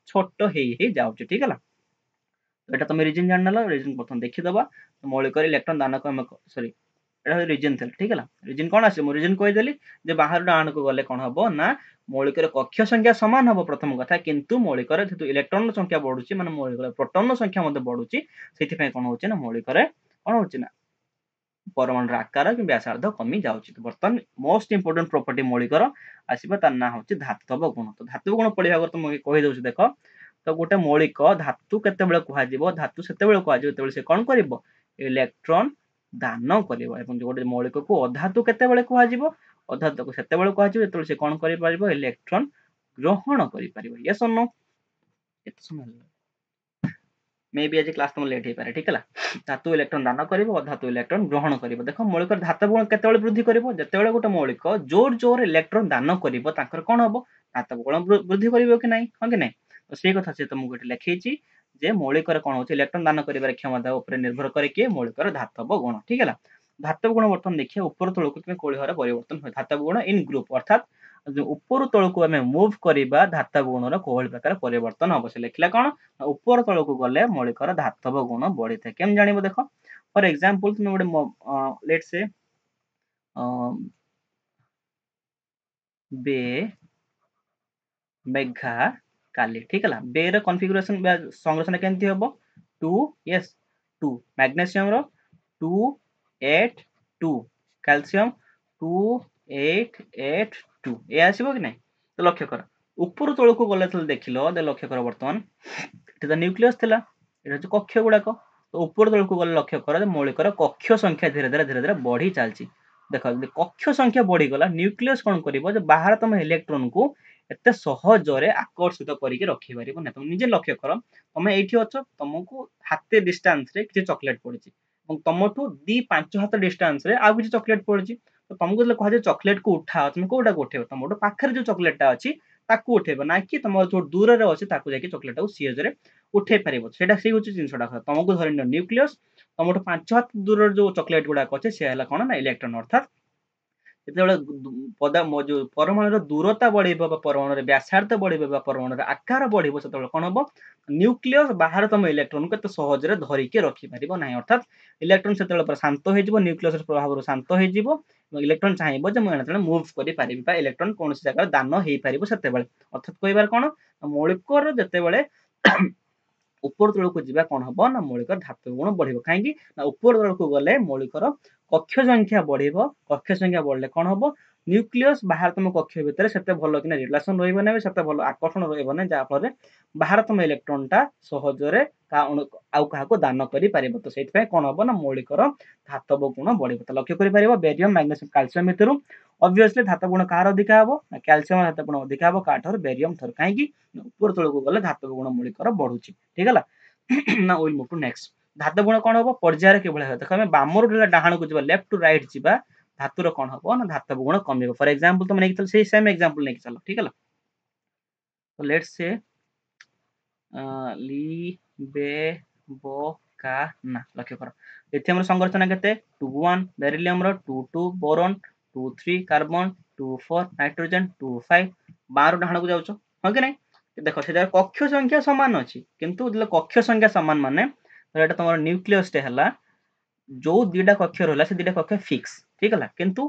छोट हेई जाउचे ठीक है एटा तुम रीजन जान नला रीजन प्रथम देखि दबा मौलिक इलेक्ट्रॉन दान को सॉरी एटा रीजन थल ठीक है रीजन कोन आसे मो रीजन कहि देली जे बाहर डाण को गले कोन हबो ना मौलिक कक्ष संख्या समान हबो प्रथम कथा किंतु मौलिक जेतु इलेक्ट्रॉन संख्या बढ़ुची माने मौलिक प्रोटॉन संख्या मध्ये बढ़ुची सेति पय कोन होची ना मौलिक कोन होची ना परमाणु आकार कि व्यासार्ध कमी जाउची तो बर्तन मोस्ट इंपोर्टेंट प्रॉपर्टी मौलिकर आसीबा तार ना होची धातव गुण तो धातव गुण पढिबा को तुम कहि दउची देखो तो गोटे मौलिक धातु केते बेले कुहा जिवो धातु सेते बेले कुहा जिवो तेबेले से कोन करिवो इलेक्ट्रॉन दान करिवो एवं गोटे मौलिक को अधातु केते बेले कुहा जिवो अधातु को सेते बेले कुहा जिवो तेबेले से कोन करि परिवो इलेक्ट्रॉन ग्रहण करि परिवो यस और नो एत समय मे बी आज क्लास तुम लेट हे पारे ठीक है धातु इलेक्ट्रॉन दान करिवो धातु इलेक्ट्रॉन ग्रहण करिवो देखो मौलिक धातव गुण केते बेले वृद्धि करिवो जते बेले गोटे मौलिक जोर जोर इलेक्ट्रॉन दान करिवो ताकर कोन हबो धातव गुण वृद्धि करिवो कि नाही हां कि नाही तो से कथा से तुमको एटा लिखैछि जे मौलिक रे कोन होछि इलेक्ट्रॉन दान करिवार क्षमता ऊपर निर्भर करे कि मौलिक धातव गुण ठीक है धातव गुण वर्तमान देखिए ऊपर तळको कि कोळिहर परिवर्तन होय धातव गुण इन ग्रुप अर्थात जो ऊपर तळको हमें मूव करिबा धातव गुण रो कोहल प्रकार परिवर्तन अवश्य लिखला कोन ऊपर तळको गले मौलिक धातव गुण बढ़ी था केम जानिबो देखो फॉर एग्जांपल तुम गोटे लेट्स से बे मेघा काली ठीक है बेर कॉन्फ़िगरेशन संरचना केमती हम 2 यस 2 मैग्नेशियम रो 2 8 2 कैल्शियम 2 8 8 2 ए आसीबो कि नै तो लक्ष्य कर ऊपर तळ को गले तो देखिलो दे लक्ष्य कर वर्तमान एटा तो न्यूक्लियस थिला एटा जो कक्ष गुडाक तो ऊपर तळ को गले लक्ष्य कर मौलिकर कक्ष संख्या धीरे धीरे धीरे धीरे बढ़ी चलची देख कक्ष संख्या बढ़ी गला न्यूक्लियस कोन करिवो जे बाहर तुम इलेक्ट्रॉन को एते सहजरे आकर्षित करिके रखि पारिबो ना तुम निजे लक्ष्य कर तुम एठी अछ तुमको हाते डिस्टेंस रे किछि चॉकलेट पड़िछि এবং ତମଠୁ 2-5 ହାତ ଡିଷ୍ଟାନ୍ସ ରେ ଆଉ କିଛି ଚକୋଲେଟ ପଡିଛି ତ ତମକୁ ଯେତେବେଳେ କୁହାଯାଏ ଚକୋଲେଟ କୁ ଉଠାଅ ତମେ କୋଉଟାକୁ ଉଠେଇବ ତମଠୁ ପାଖରେ ଯୋଉ ଚକୋଲେଟ ଟା ଅଛି ତାକୁ ଉଠେଇବ ନା କି ତମର ଯୋଉ ଦୂରରେ ଅଛି ତାକୁ ଯାଇକି ଚକୋଲେଟ ଟାକୁ ସହଜରେ ଉଠେଇ ପାରିବ ସେଟା ସେଇ ହଉଛି ଜିନିଷଟା ତମକୁ ଧରିନିଅ ନ୍ୟୁକ୍ଲିୟସ୍ ତମଠୁ 5 ହାତ ଦୂରରେ ଯୋଉ ଚକୋଲେଟ ଗୁଡାକ ଅଛି ସେ ହେଲା କଣ ନା ଇଲେକ୍ଟ୍ରନ ଅର୍ଥାତ ଯେତେବେଳେ ଯୋଉ ପରମାଣୁର ଦୂରତା ବଢିବ ବା ପରମାଣୁର ବ୍ୟାସାର୍ଦ୍ଧ ବଢିବ ବା ପରମାଣୁର ଆକାର ବଢିବ ସେତେବେଳେ କଣ ହବ ନ୍ୟୁକ୍ଲିୟସ୍ ବାହାରେ ତମ ଇଲେକ୍ଟ୍ରନକୁ ଏତେ ସହଜରେ ଧରିକି ରଖିପାରିବ ନାହିଁ ଅର୍ଥାତ ଇଲେକ୍ଟ୍ରନ ସେତେବେଳେ ପୁରା ଶାନ୍ତ ହେଇଯିବ ନ୍ୟୁକ୍ଲିୟସ୍ ପ୍ରଭାବରୁ ଶାନ୍ତ ହେଇଯିବ ଏବଂ ଇଲେକ୍ଟ୍ରନ ଚାହିଁବ ଯେ ମୁଁ ଏଣେ ମୁଭ କରିପାରିବି ବା ଇଲେକ୍ଟ୍ରନ କୌଣସି ଜାଗାରେ ଦାନ ହେଇପାରିବ ସେତେବେଳେ ଅର୍ଥାତ କହିବାର କଣ ମୌଳିକର ଯେତେବେଳେ ଉପର ତଳକୁ ଯିବା କଣ ହବ ନା ମୌଳିକର ଧାତୁ ଗୁଣ ବଢିବ କାହିଁକି ନା ଉପର ତଳକୁ ଗଲେ ମୌଳିକର କକ୍ଷ ସଂଖ୍ୟା ବଢିବ କକ୍ଷ ସଂଖ୍ୟା ବଢିଲେ କଣ ହବ न्यूक्लियस बाहर तुम कक्ष भितर सेते भलो कि रिलेशन रहइबो नै सेते भलो आकर्षण रहइबो नै जा फल बाहर तुम इलेक्ट्रॉन टा सहजरे आउ काहाको दान करि पारिबो तो सेति पय कोन हबो ना मौलिकर धातव गुण बढिबो त लक्ष्य करि पारिबो बेरियम मैग्नीशियम कैल्शियम भितरु ऑब्वियसली धातव गुण कार अधिक हबो कैल्शियम धातव गुण अधिक हबो काठर बेरियम थर काहे कि ऊपर तळ को गले धातव गुण मौलिकर बढुची ठीक हला ना विल मूव टू नेक्स्ट धातव गुण कोन हबो पर्यायर के भले देखो हम बामर डाहाण को जिबा लेफ्ट टू राइट जिबा धातुर कौन हम ना धातव गुण कम फॉर एग्जांपल तुम नहीं चलो सेम एग्जांपल नहीं चलो ठीक है तो लेट्स से ली बे बो का ना लक्ष्य कर लिथियम संरचना केते 2 1 बेरिलियम रो 2 2 बोरॉन 2 3 कार्बन 2 4 नाइट्रोजन 2 5 12 डाहण को जाउछो हो कि नहीं देखो से कक्ष संख्या समान अछि किंतु जले कक्ष संख्या समान माने एटा तमर न्यूक्लियस टे हला जो दीटा कक्ष रहला से दीटा कक्ष फिक्स ठीक है किंतु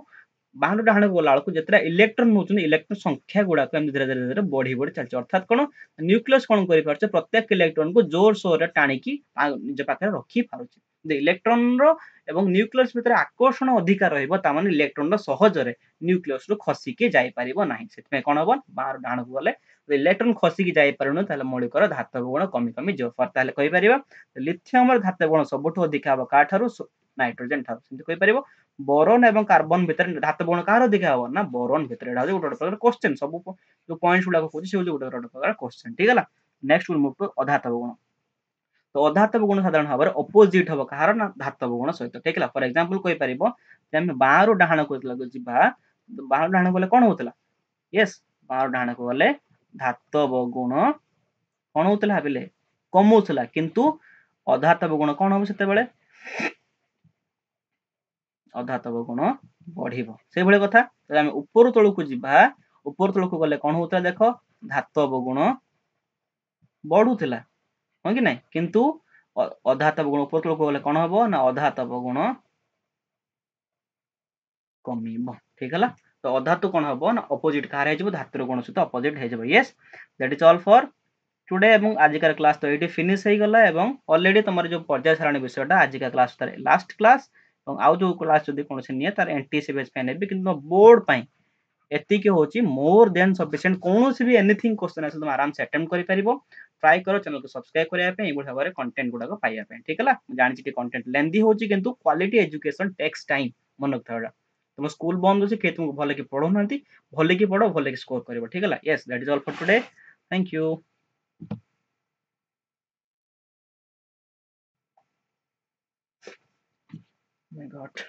बाहर डाहण गला को जेतरा इलेक्ट्रॉन होचन इलेक्ट्रॉन संख्या गुडा को धीरे धीरे धीरे बढ़ी बढ़ी चलछ अर्थात कोन न्यूक्लियस कोन करि परछ प्रत्येक इलेक्ट्रॉन को जोर सोर रे टाणी की निज पाखे रखी पारुछ इलेक्ट्रॉन रो एवं न्यूक्लियस भितर आकर्षण अधिकार रहइबो ता माने इलेक्ट्रॉन रो सहज रे न्यूक्लियस रो खसी के जाई परिबो नाही सेतमे कोन हबो बाहर डाहण को गले इलेक्ट्रॉन खसी के जाई परनु ताले मौलिकर धातव गुण कमी कमी जो फर ताले कहि परिबा लिथियम रो धातव गुण सबठो अधिक हबो काठारो नाइट्रोजन ठारो सेंति कहि परिबो बोरॉन एवं कार्बन भितर धातव गुण कार अधिक हबो ना बोरॉन भितर एडा गोटे प्रकार क्वेश्चन सब जो पॉइंट्स गुडा को से गोटे प्रकार क्वेश्चन ठीक है नेक्स्ट विल मूव टू अधातव गुण तो अधातव गुण साधारण भाव अपोजिट हम कहार ना धातव गुण सहित ठीक है फॉर एग्जांपल कहि परिबो जे हम बाहर डाहाण को जिबा बाहर डाहाण गले कोन होतला यस बाहर डाहाण को गले धातव गुण कोन होतला भाबिले कम होतला किंतु अधातव गुण कोन हो सेते बेले अधातव गुण बढ़िबो से भले कथा हम ऊपर तळ को जिबा ऊपर तळ को गले कोन होतला देखो धातव गुण बढ़ुतला हो कि नहीं किंतु अधातव गुण ऊपर तळ को गले कोन हबो ना अधातव गुण कमिबो ठीक है तो अधातु कोन हबो ना अपोजिट कार हे जबो धातुर गुण सहित अपोजिट हे जबो yes that is all for today एवं आजिकार क्लास तो ये फिनिश हो गला एवं ऑलरेडी तुम जो पर्याय सारणी विषयटा आजिका क्लास तार लास्ट क्लास और आउ जो क्लास जदी कोनसे निये तार एनटीसीबीएस पे नेबी किंतु बोर्ड पई एतिके होची मोर देन सफिशिएंट कोनोसी भी एनीथिंग क्वेश्चन आसे तुम आराम से अटेम्प्ट करि परिबो ट्राई करो चैनल को सब्सक्राइब करिया पे एबो भाबरे कंटेंट गुडा को पाइया पे ठीक है जानि छी कंटेंट लेंदी होची किंतु क्वालिटी एजुकेशन टेक्स टाइम मन रखथाडा तुम स्कूल बंद होची के तुमको भले की पढो नांती भले की पढो भले की स्कोर करिवो ठीक है yes that is all for today thank you my god